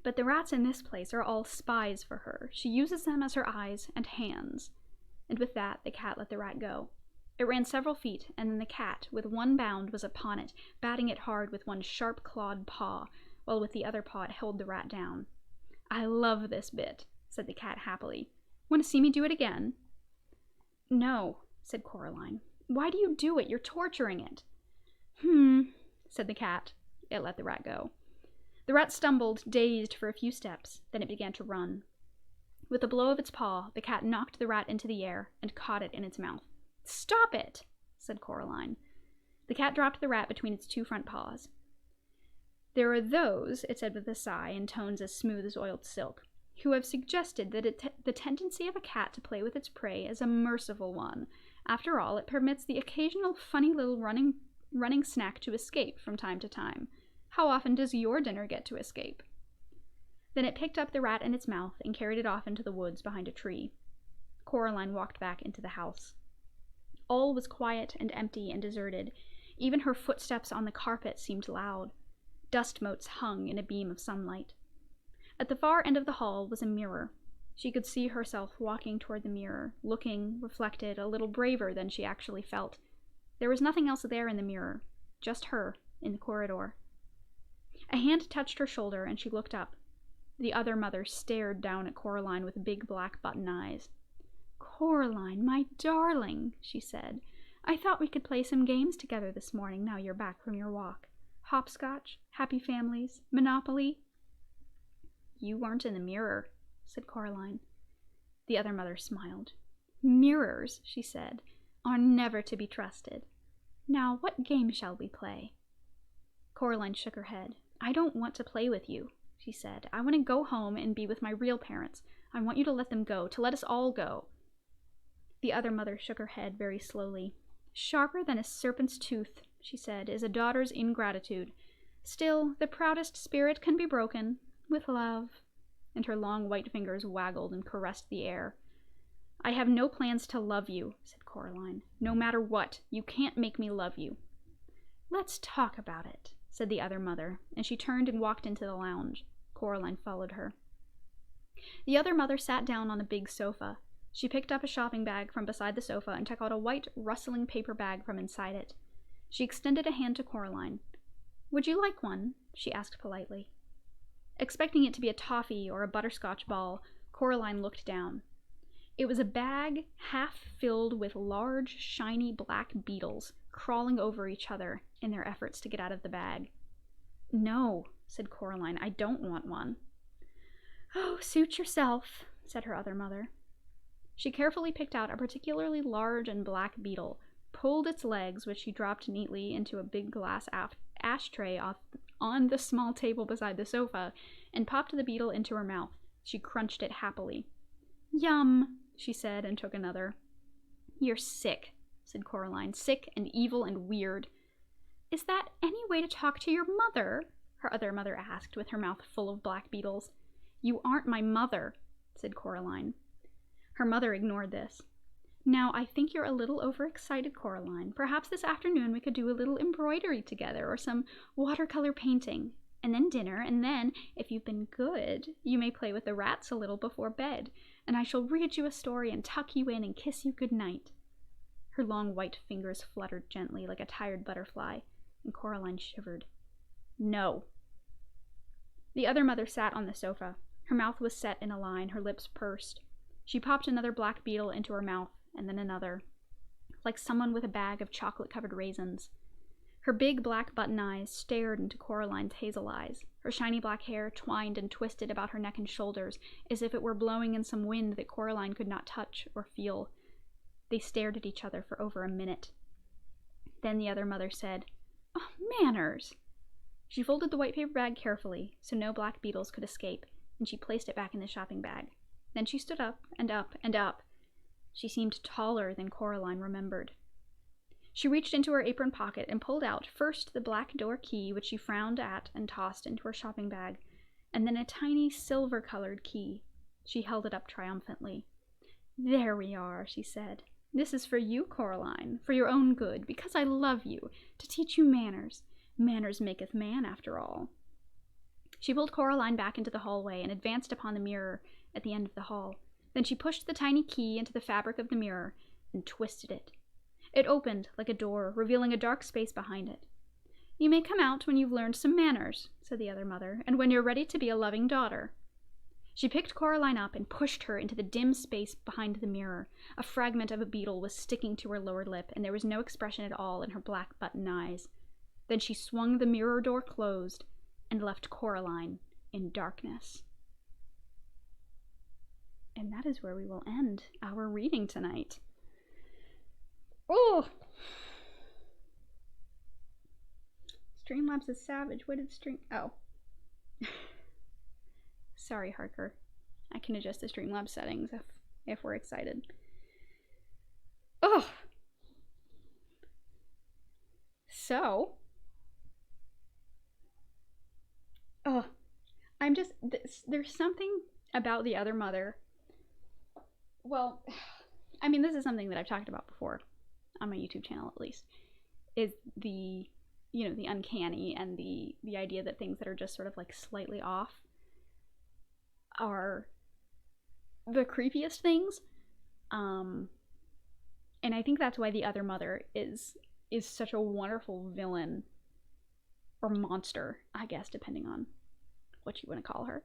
"But the rats in this place are all spies for her. She uses them as her eyes and hands." And with that, the cat let the rat go. It ran several feet, and then the cat, with one bound, was upon it, batting it hard with one sharp-clawed paw, while with the other paw it held the rat down. "I love this bit," said the cat happily. "Want to see me do it again?" "No," said Coraline. "Why do you do it? You're torturing it." Said the cat. It let the rat go. The rat stumbled, dazed, for a few steps, then it began to run. With a blow of its paw, the cat knocked the rat into the air and caught it in its mouth. "Stop it," said Coraline. The cat dropped the rat between its two front paws. "There are those," it said with a sigh in tones as smooth as oiled silk, "who have suggested that the tendency of a cat to play with its prey is a merciful one. After all, it permits the occasional funny little running snack to escape from time to time. How often does your dinner get to escape?" Then it picked up the rat in its mouth and carried it off into the woods behind a tree. Coraline walked back into the house. All was quiet and empty and deserted. Even her footsteps on the carpet seemed loud. Dust motes hung in a beam of sunlight. At the far end of the hall was a mirror. She could see herself walking toward the mirror, looking, reflected, a little braver than she actually felt. There was nothing else there in the mirror, just her in the corridor. A hand touched her shoulder and she looked up. The other mother stared down at Coraline with big black button eyes. "Coraline, my darling," she said, "I thought we could play some games together this morning now you're back from your walk. Hopscotch, Happy Families, Monopoly." You weren't in the mirror, said Coraline. The other mother smiled. Mirrors, she said, are never to be trusted. Now, what game shall we play? Coraline shook her head. I don't want to play with you, she said. I want to go home and be with my real parents. I want you to let them go, to let us all go. The other mother shook her head very slowly. Sharper than a serpent's tooth, she said, is a daughter's ingratitude. Still, the proudest spirit can be broken, with love. And her long white fingers waggled and caressed the air. I have no plans to love you, said Coraline. No matter what, you can't make me love you. Let's talk about it, said the other mother, and she turned and walked into the lounge. Coraline followed her. The other mother sat down on a big sofa. She picked up a shopping bag from beside the sofa and took out a white, rustling paper bag from inside it. She extended a hand to Coraline. Would you like one? She asked politely. Expecting it to be a toffee or a butterscotch ball, Coraline looked down. It was a bag half filled with large, shiny black beetles crawling over each other in their efforts to get out of the bag. No, said Coraline, I don't want one. Oh, suit yourself, said her other mother. She carefully picked out a particularly large and black beetle, pulled its legs, which she dropped neatly into a big glass ashtray on the small table beside the sofa, and popped the beetle into her mouth. She crunched it happily. Yum, she said, and took another. You're sick, said Coraline, sick and evil and weird. Is that any way to talk to your mother? Her other mother asked, with her mouth full of black beetles. You aren't my mother, said Coraline. Her mother ignored this. Now, I think you're a little overexcited, Coraline. Perhaps this afternoon we could do a little embroidery together or some watercolor painting. And then dinner, and then, if you've been good, you may play with the rats a little before bed, and I shall read you a story and tuck you in and kiss you good night. Her long white fingers fluttered gently like a tired butterfly, and Coraline shivered. No. The other mother sat on the sofa. Her mouth was set in a line, her lips pursed. She popped another black beetle into her mouth, and then another, like someone with a bag of chocolate-covered raisins. Her big black button eyes stared into Coraline's hazel eyes. Her shiny black hair twined and twisted about her neck and shoulders, as if it were blowing in some wind that Coraline could not touch or feel. They stared at each other for over a minute. Then the other mother said, Oh, manners! She folded the white paper bag carefully, so no black beetles could escape, and she placed it back in the shopping bag. Then she stood up and up and up. She seemed taller than Coraline remembered. She reached into her apron pocket and pulled out first the black door key, which she frowned at and tossed into her shopping bag, and then a tiny silver-colored key. She held it up triumphantly. There we are, she said. This is for you, Coraline, for your own good, because I love you, to teach you manners. Manners maketh man, after all. She pulled Coraline back into the hallway and advanced upon the mirror at the end of the hall. Then she pushed the tiny key into the fabric of the mirror and twisted it. It opened like a door, revealing a dark space behind it. You may come out when you've learned some manners, said the other mother, and when you're ready to be a loving daughter. She picked Coraline up and pushed her into the dim space behind the mirror. A fragment of a beetle was sticking to her lower lip, and there was no expression at all in her black button eyes. Then she swung the mirror door closed and left Coraline in darkness. And that is where we will end our reading tonight. Oh! Streamlabs is savage. What did Oh. Sorry, Harker. I can adjust the Streamlabs settings if we're excited. Oh! So... Oh, I'm just... There's something about the other mother. Well, I mean, this is something that I've talked about before, on my YouTube channel at least, is the, you know, the uncanny and the idea that things that are just sort of like slightly off are the creepiest things. And I think that's why the other mother is such a wonderful villain, or monster, I guess, depending on what you want to call her,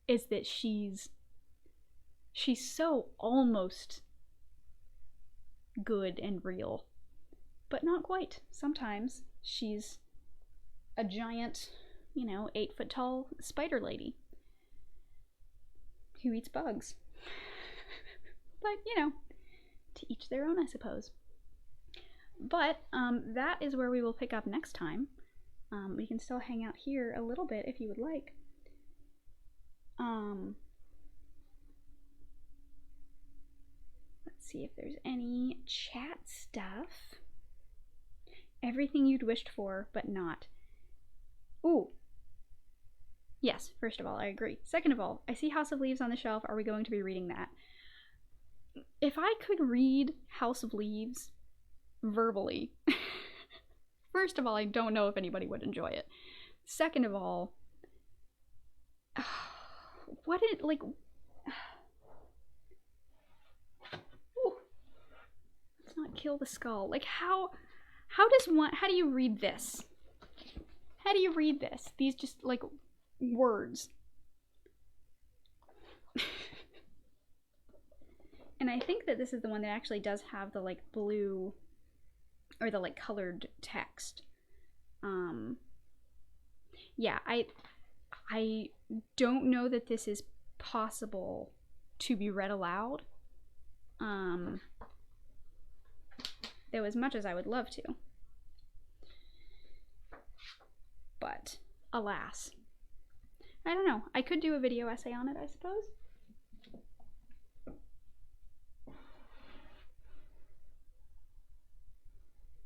is that she's so almost good and real, but not quite. Sometimes she's a giant you know, 8-foot tall spider lady who eats bugs. But, you know, to each their own, I suppose. But that is where we will pick up next time. We can still hang out here a little bit if you would like. Let's see if there's any chat stuff. Everything you'd wished for, but not. Ooh. Yes, first of all, I agree. Second of all, I see House of Leaves on the shelf. Are we going to be reading that? If I could read House of Leaves verbally, first of all, I don't know if anybody would enjoy it. Second of all, what it, like... Ooh. Let's not kill the skull. Like, how do you read this? How do you read this? These just, like, words. And I think that this is the one that actually does have the, like, blue, or the, like, colored text. Yeah, I don't know that this is possible to be read aloud. Though as much as I would love to. But, alas. I don't know. I could do a video essay on it, I suppose.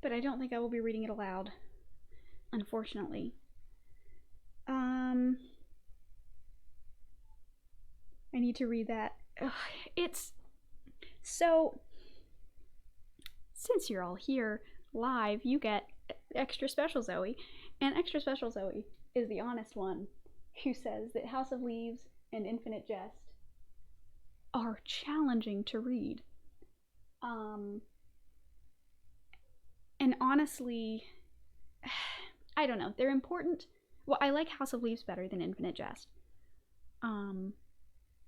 But I don't think I will be reading it aloud, unfortunately. I need to read that. Ugh, it's... So, since you're all here live, you get Extra Special Zoe. And Extra Special Zoe is the honest one who says that House of Leaves and Infinite Jest are challenging to read. And honestly, I don't know. They're important. Well, I like House of Leaves better than Infinite Jest.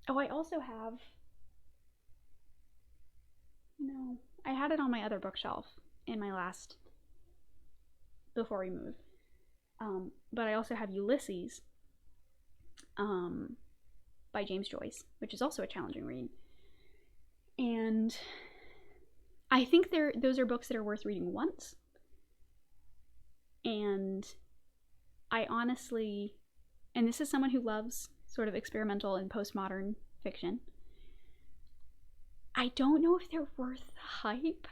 Oh, I also have... No, I had it on my other bookshelf in my last... before we moved. But I also have Ulysses by James Joyce, which is also a challenging read. And I think those are books that are worth reading once. And I honestly, and this is someone who loves sort of experimental and postmodern fiction, I don't know if they're worth the hype.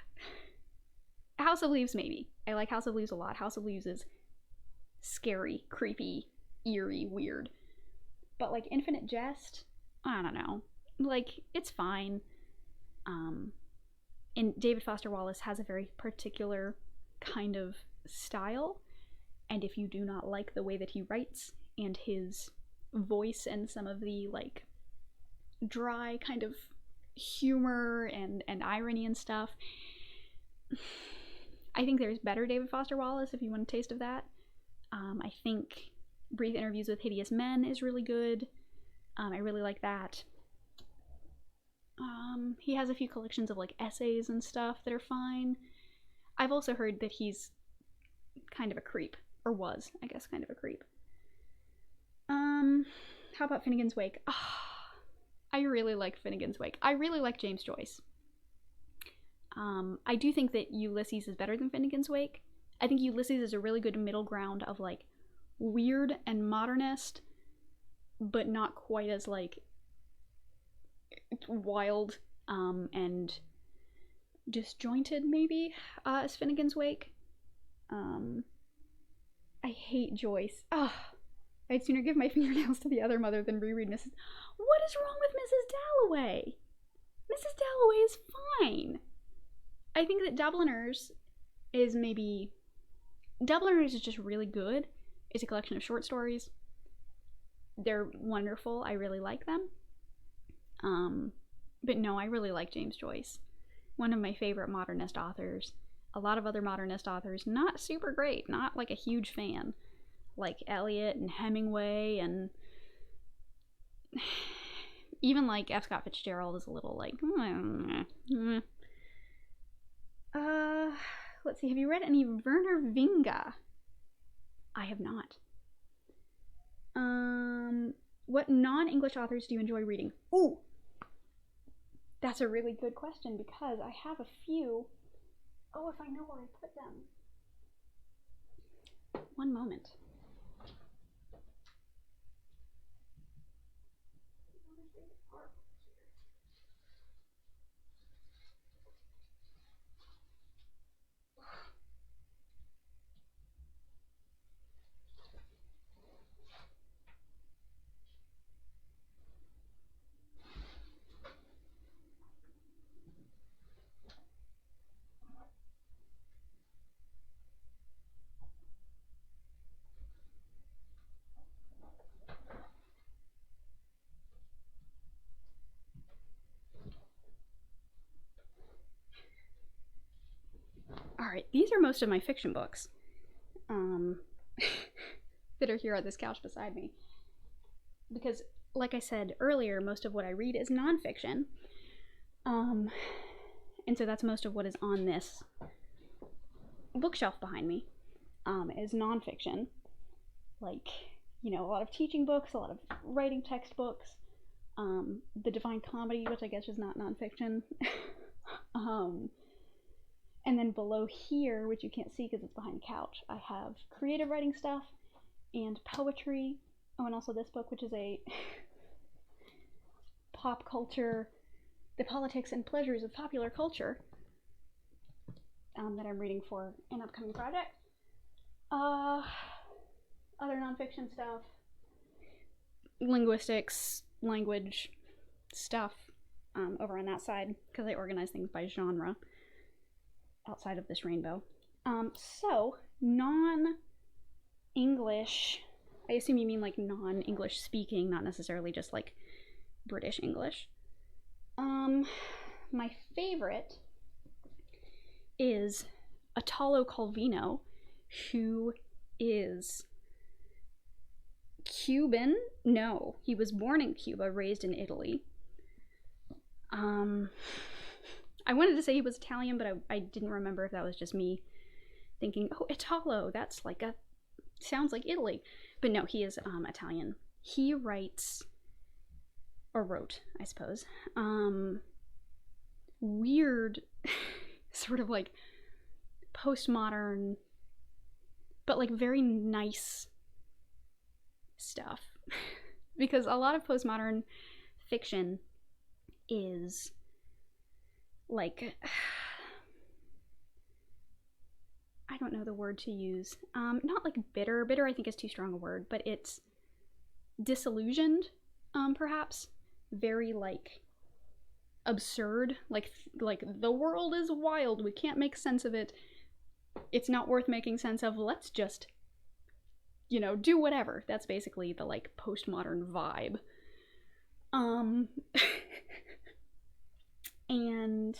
House of Leaves, maybe. I like House of Leaves a lot. House of Leaves is scary, creepy, eerie, weird. But like Infinite Jest, I don't know. Like, it's fine. And David Foster Wallace has a very particular kind of style. And if you do not like the way that he writes and his voice and some of the like dry kind of humor and irony and stuff, I think there's better David Foster Wallace if you want a taste of that. I think Brief Interviews with Hideous Men is really good. I really like that. He has a few collections of like essays and stuff that are fine. I've also heard that he's kind of a creep, or was, I guess, kind of a creep. How about Finnegan's Wake? Oh, I really like Finnegan's Wake. I really like James Joyce. I do think that Ulysses is better than Finnegan's Wake. I think Ulysses is a really good middle ground of like weird and modernist, but not quite as like wild and disjointed maybe as Finnegan's Wake. I hate Joyce. I'd sooner give my fingernails to the other mother than reread Mrs. What is wrong with Mrs. Dalloway? Mrs. Dalloway is fine. I think that Dubliners is maybe... Dubliners is just really good. It's a collection of short stories. They're wonderful. I really like them. But no, I really like James Joyce. One of my favorite modernist authors. A lot of other modernist authors, not super great. Not like a huge fan. Like Eliot and Hemingway and... Even like F. Scott Fitzgerald is a little like... Let's see, have you read any Werner Vinge? I have not. What non-English authors do you enjoy reading? Ooh, that's a really good question because I have a few. Oh, if I know where I put them. One moment. Alright, these are most of my fiction books that are here on this couch beside me. Because, like I said earlier, most of what I read is nonfiction. And so that's most of what is on this bookshelf behind me, is nonfiction. Like, you know, a lot of teaching books, a lot of writing textbooks, the Divine Comedy, which I guess is not nonfiction. And then below here, which you can't see because it's behind the couch, I have creative writing stuff and poetry. Oh, and also this book, which is a pop culture, the politics and pleasures of popular culture, that I'm reading for an upcoming project. Other nonfiction stuff, linguistics, language stuff, over on that side, because I organize things by genre outside of this rainbow. So, non-English, I assume you mean like non-English speaking, not necessarily just like British English. My favorite is Italo Calvino, who is Cuban. No, he was born in Cuba, raised in Italy. I wanted to say he was Italian, but I didn't remember if that was just me thinking, oh, Italo, that's like sounds like Italy. But no, he is Italian. He writes, or wrote, I suppose, weird, sort of like postmodern, but like very nice stuff. Because a lot of postmodern fiction is like, I don't know the word to use. Not like bitter. Bitter I think is too strong a word, but it's disillusioned, perhaps. Very like absurd. Like the world is wild. We can't make sense of it. It's not worth making sense of. Let's just, you know, do whatever. That's basically the like postmodern vibe. And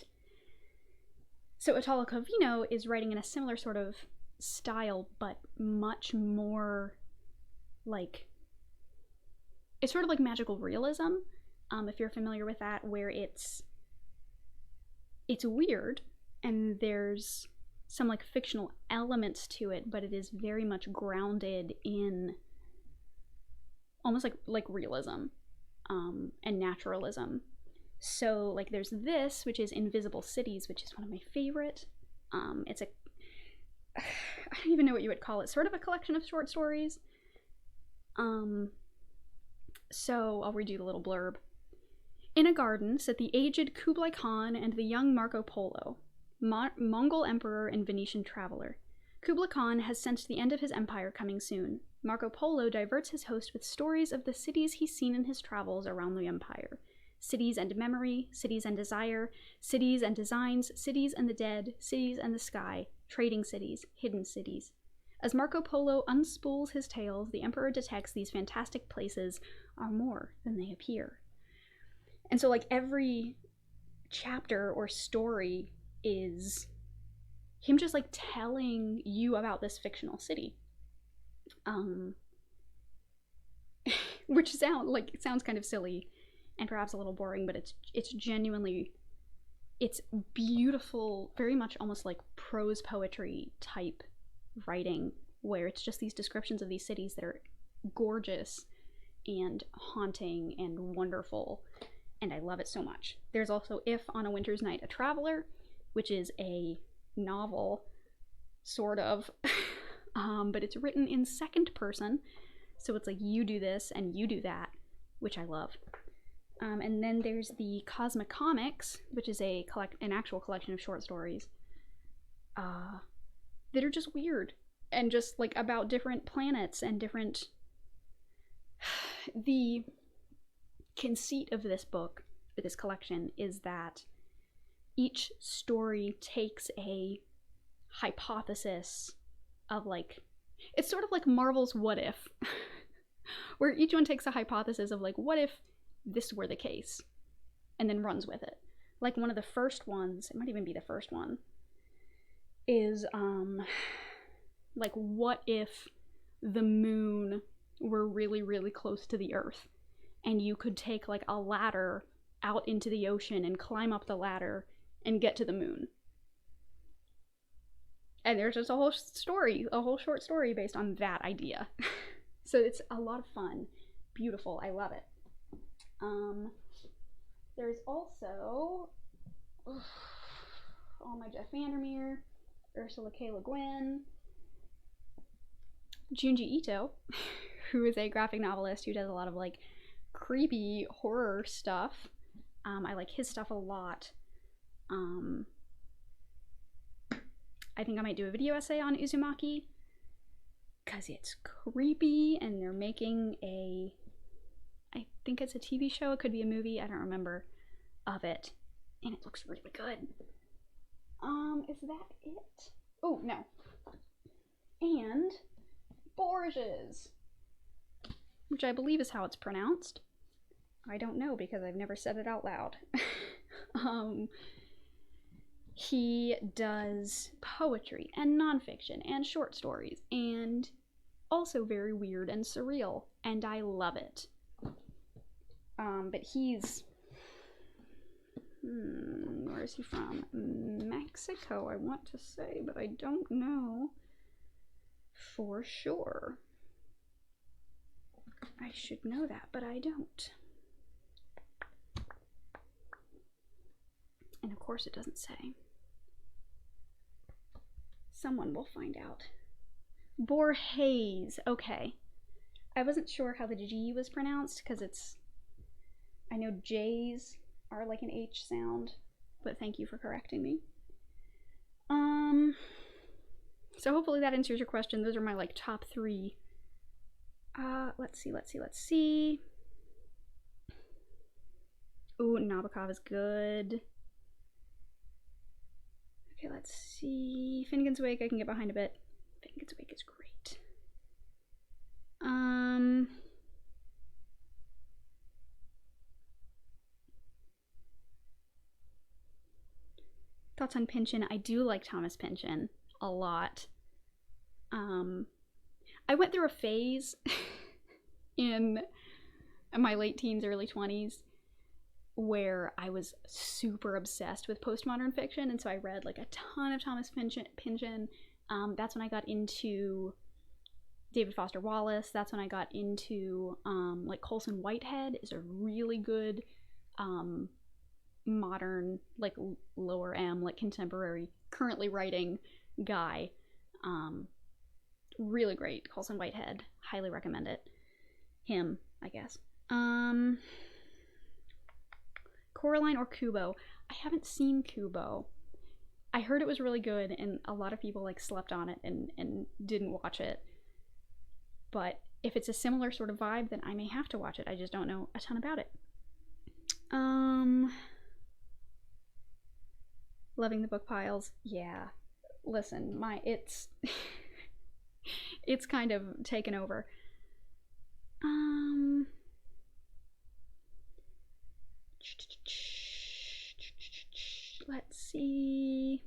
so Italo Calvino is writing in a similar sort of style, but much more like, it's sort of like magical realism, if you're familiar with that, where it's weird and there's some like fictional elements to it, but it is very much grounded in almost like realism, and naturalism. So like there's this, which is Invisible Cities, which is one of my favorite. It's a, I don't even know what you would call it, sort of a collection of short stories. So I'll read you the little blurb. In a garden sit the aged Kublai Khan and the young Marco Polo, Mongol emperor and Venetian traveler. Kublai Khan has sensed the end of his empire coming soon. Marco Polo diverts his host with stories of the cities he's seen in his travels around the empire. Cities and memory, cities and desire, cities and designs, cities and the dead, cities and the sky, trading cities, hidden cities. As Marco Polo unspools his tales, the emperor detects these fantastic places are more than they appear. And so like every chapter or story is him just like telling you about this fictional city. Which sounds kind of silly and perhaps a little boring, but it's genuinely, it's beautiful, very much almost like prose poetry type writing, where it's just these descriptions of these cities that are gorgeous and haunting and wonderful, and I love it so much. There's also If on a Winter's Night a Traveler, which is a novel, sort of, but it's written in second person, so it's like you do this and you do that, which I love. And then there's the Cosmic Comics, which is an actual collection of short stories that are just weird and just like about different planets and different. The conceit of this book, or this collection, is that each story takes a hypothesis of, like, it's sort of like Marvel's What If, where each one takes a hypothesis of, like, what if this were the case, and then runs with it. Like, one of the first ones, it might even be the first one, is like, what if the moon were really, really close to the Earth, and you could take like a ladder out into the ocean and climb up the ladder and get to the moon. And there's just a whole story, a whole short story based on that idea. So it's a lot of fun, beautiful, I love it. There's also all my Jeff Vandermeer, Ursula K. Le Guin, Junji Ito, who is a graphic novelist who does a lot of like creepy horror stuff. I like his stuff a lot. I think I might do a video essay on Uzumaki because it's creepy, and they're making I think it's a TV show, it could be a movie, I don't remember, of it, and it looks really good. Is that it? Oh, no. And Borges, which I believe is how it's pronounced. I don't know because I've never said it out loud. He does poetry and nonfiction and short stories, and also very weird and surreal, and I love it. But he's, where is he from? Mexico, I want to say, but I don't know for sure. I should know that, but I don't. And of course it doesn't say. Someone will find out. Borges, okay. I wasn't sure how the G was pronounced because it's, I know J's are like an H sound, but thank you for correcting me. So hopefully that answers your question. Those are my like top 3. Let's see. Ooh, Nabokov is good. Okay, let's see. Finnegan's Wake I can get behind a bit. Finnegan's Wake is great. Thoughts on Pynchon? I do like Thomas Pynchon a lot. I went through a phase in my late teens, early 20s, where I was super obsessed with postmodern fiction, and so I read like a ton of Thomas Pynchon. That's when I got into David Foster Wallace. That's when I got into like Colson Whitehead is a really good modern, like lower M, like contemporary, currently writing guy. Really great. Colson Whitehead, highly recommend it. Him, I guess. Coraline or Kubo? I haven't seen Kubo. I heard it was really good, and a lot of people like slept on it and didn't watch it. But if it's a similar sort of vibe, then I may have to watch it. I just don't know a ton about it. Loving the book piles. Yeah. Listen, it's it's kind of taken over. Let's see.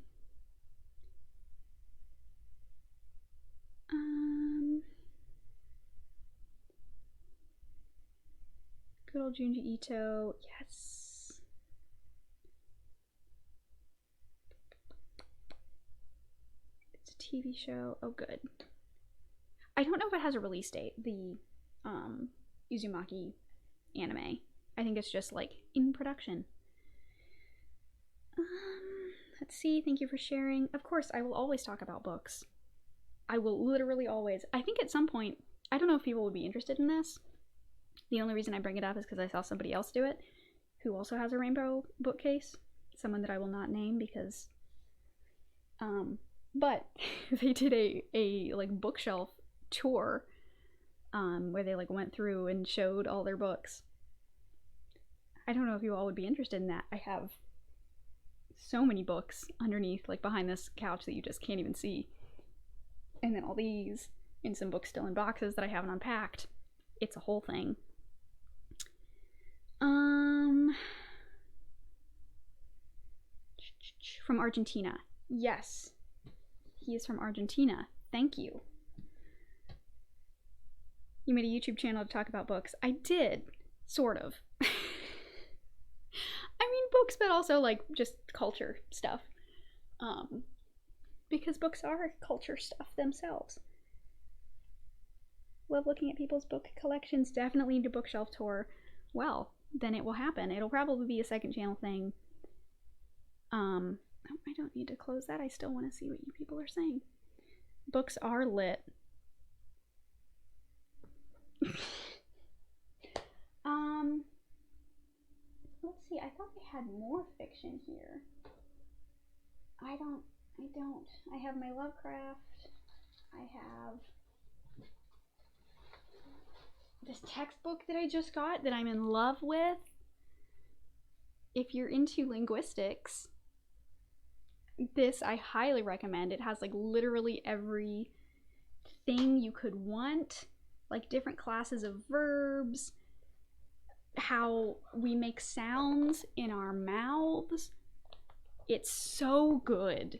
Good old Junji Ito. Yes. It's a TV show. Oh, good. I don't know if it has a release date. The Uzumaki anime. I think it's just like in production. Let's see. Thank you for sharing. Of course, I will always talk about books. I will literally always. I think at some point, I don't know if people would be interested in this. The only reason I bring it up is because I saw somebody else do it who also has a rainbow bookcase. Someone that I will not name because but they did a like bookshelf tour where they like went through and showed all their books. I don't know if you all would be interested in that. I have so many books underneath, like behind this couch that you just can't even see. And then all these, and some books still in boxes that I haven't unpacked. It's a whole thing. From Argentina. Yes. He is from Argentina. Thank you. You made a YouTube channel to talk about books. I did. Sort of. I mean books, but also like just culture stuff. Because books are culture stuff themselves. Love looking at people's book collections. Definitely into bookshelf tour. Well, then it will happen. It'll probably be a second channel thing. I don't need to close that. I still want to see what you people are saying. Books are lit. Let's see. I thought I had more fiction here. I don't. I have my Lovecraft. I have this textbook that I just got that I'm in love with. If you're into linguistics, this I highly recommend. It has like literally every thing you could want, like different classes of verbs, how we make sounds in our mouths. It's so good.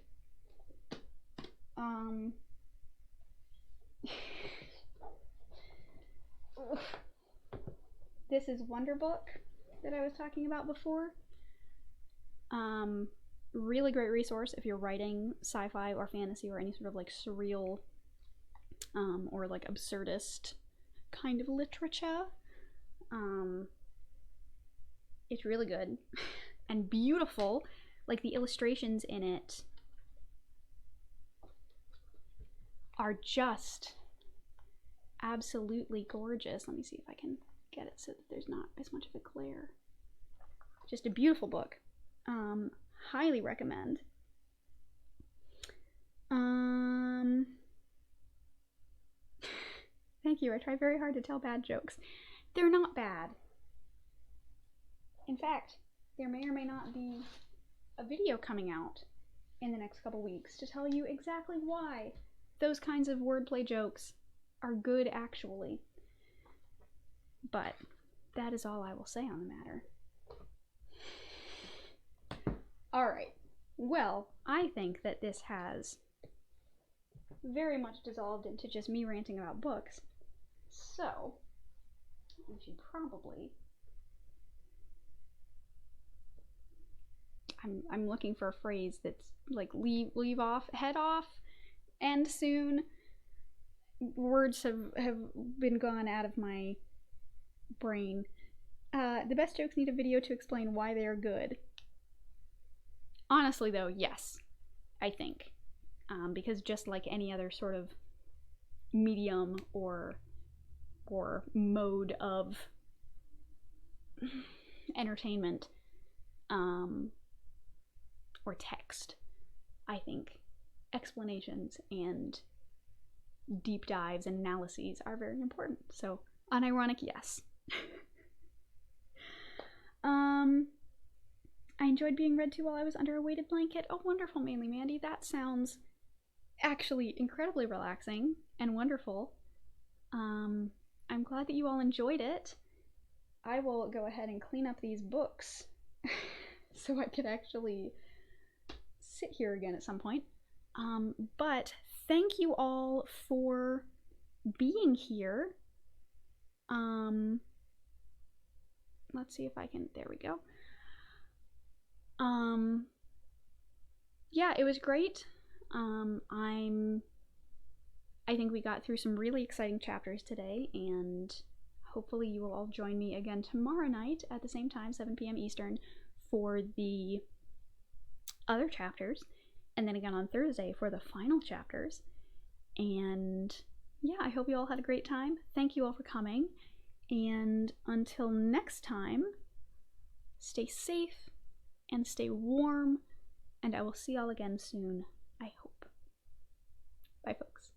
This is Wonderbook that I was talking about before. Really great resource if you're writing sci-fi or fantasy or any sort of like surreal or like absurdist kind of literature. It's really good and beautiful. Like the illustrations in it are just absolutely gorgeous. Let me see if I can get it so that there's not as much of a glare. Just a beautiful book. Highly recommend. Thank you. I try very hard to tell bad jokes. They're not bad. In fact, there may or may not be a video coming out in the next couple weeks to tell you exactly why those kinds of wordplay jokes are good actually. But that is all I will say on the matter. Alright, well, I think that this has very much dissolved into just me ranting about books. So, we should probably... I'm looking for a phrase that's like leave off, head off, and soon. Words have been gone out of my brain. The best jokes need a video to explain why they are good. Honestly though, yes, I think. Because just like any other sort of medium or mode of entertainment, or text, I think explanations and deep dives and analyses are very important. So, unironic, yes. I enjoyed being read to while I was under a weighted blanket. Oh, wonderful, Manly Mandy. That sounds actually incredibly relaxing and wonderful. I'm glad that you all enjoyed it. I will go ahead and clean up these books so I could actually sit here again at some point. But thank you all for being here. Let's see if I can, there we go. Yeah, it was great. I think we got through some really exciting chapters today, and hopefully you will all join me again tomorrow night at the same time, 7 p.m. Eastern, for the other chapters, and then again on Thursday for the final chapters. And yeah, I hope you all had a great time. Thank you all for coming, and until next time, stay safe and stay warm, and I will see y'all again soon, I hope. Bye, folks.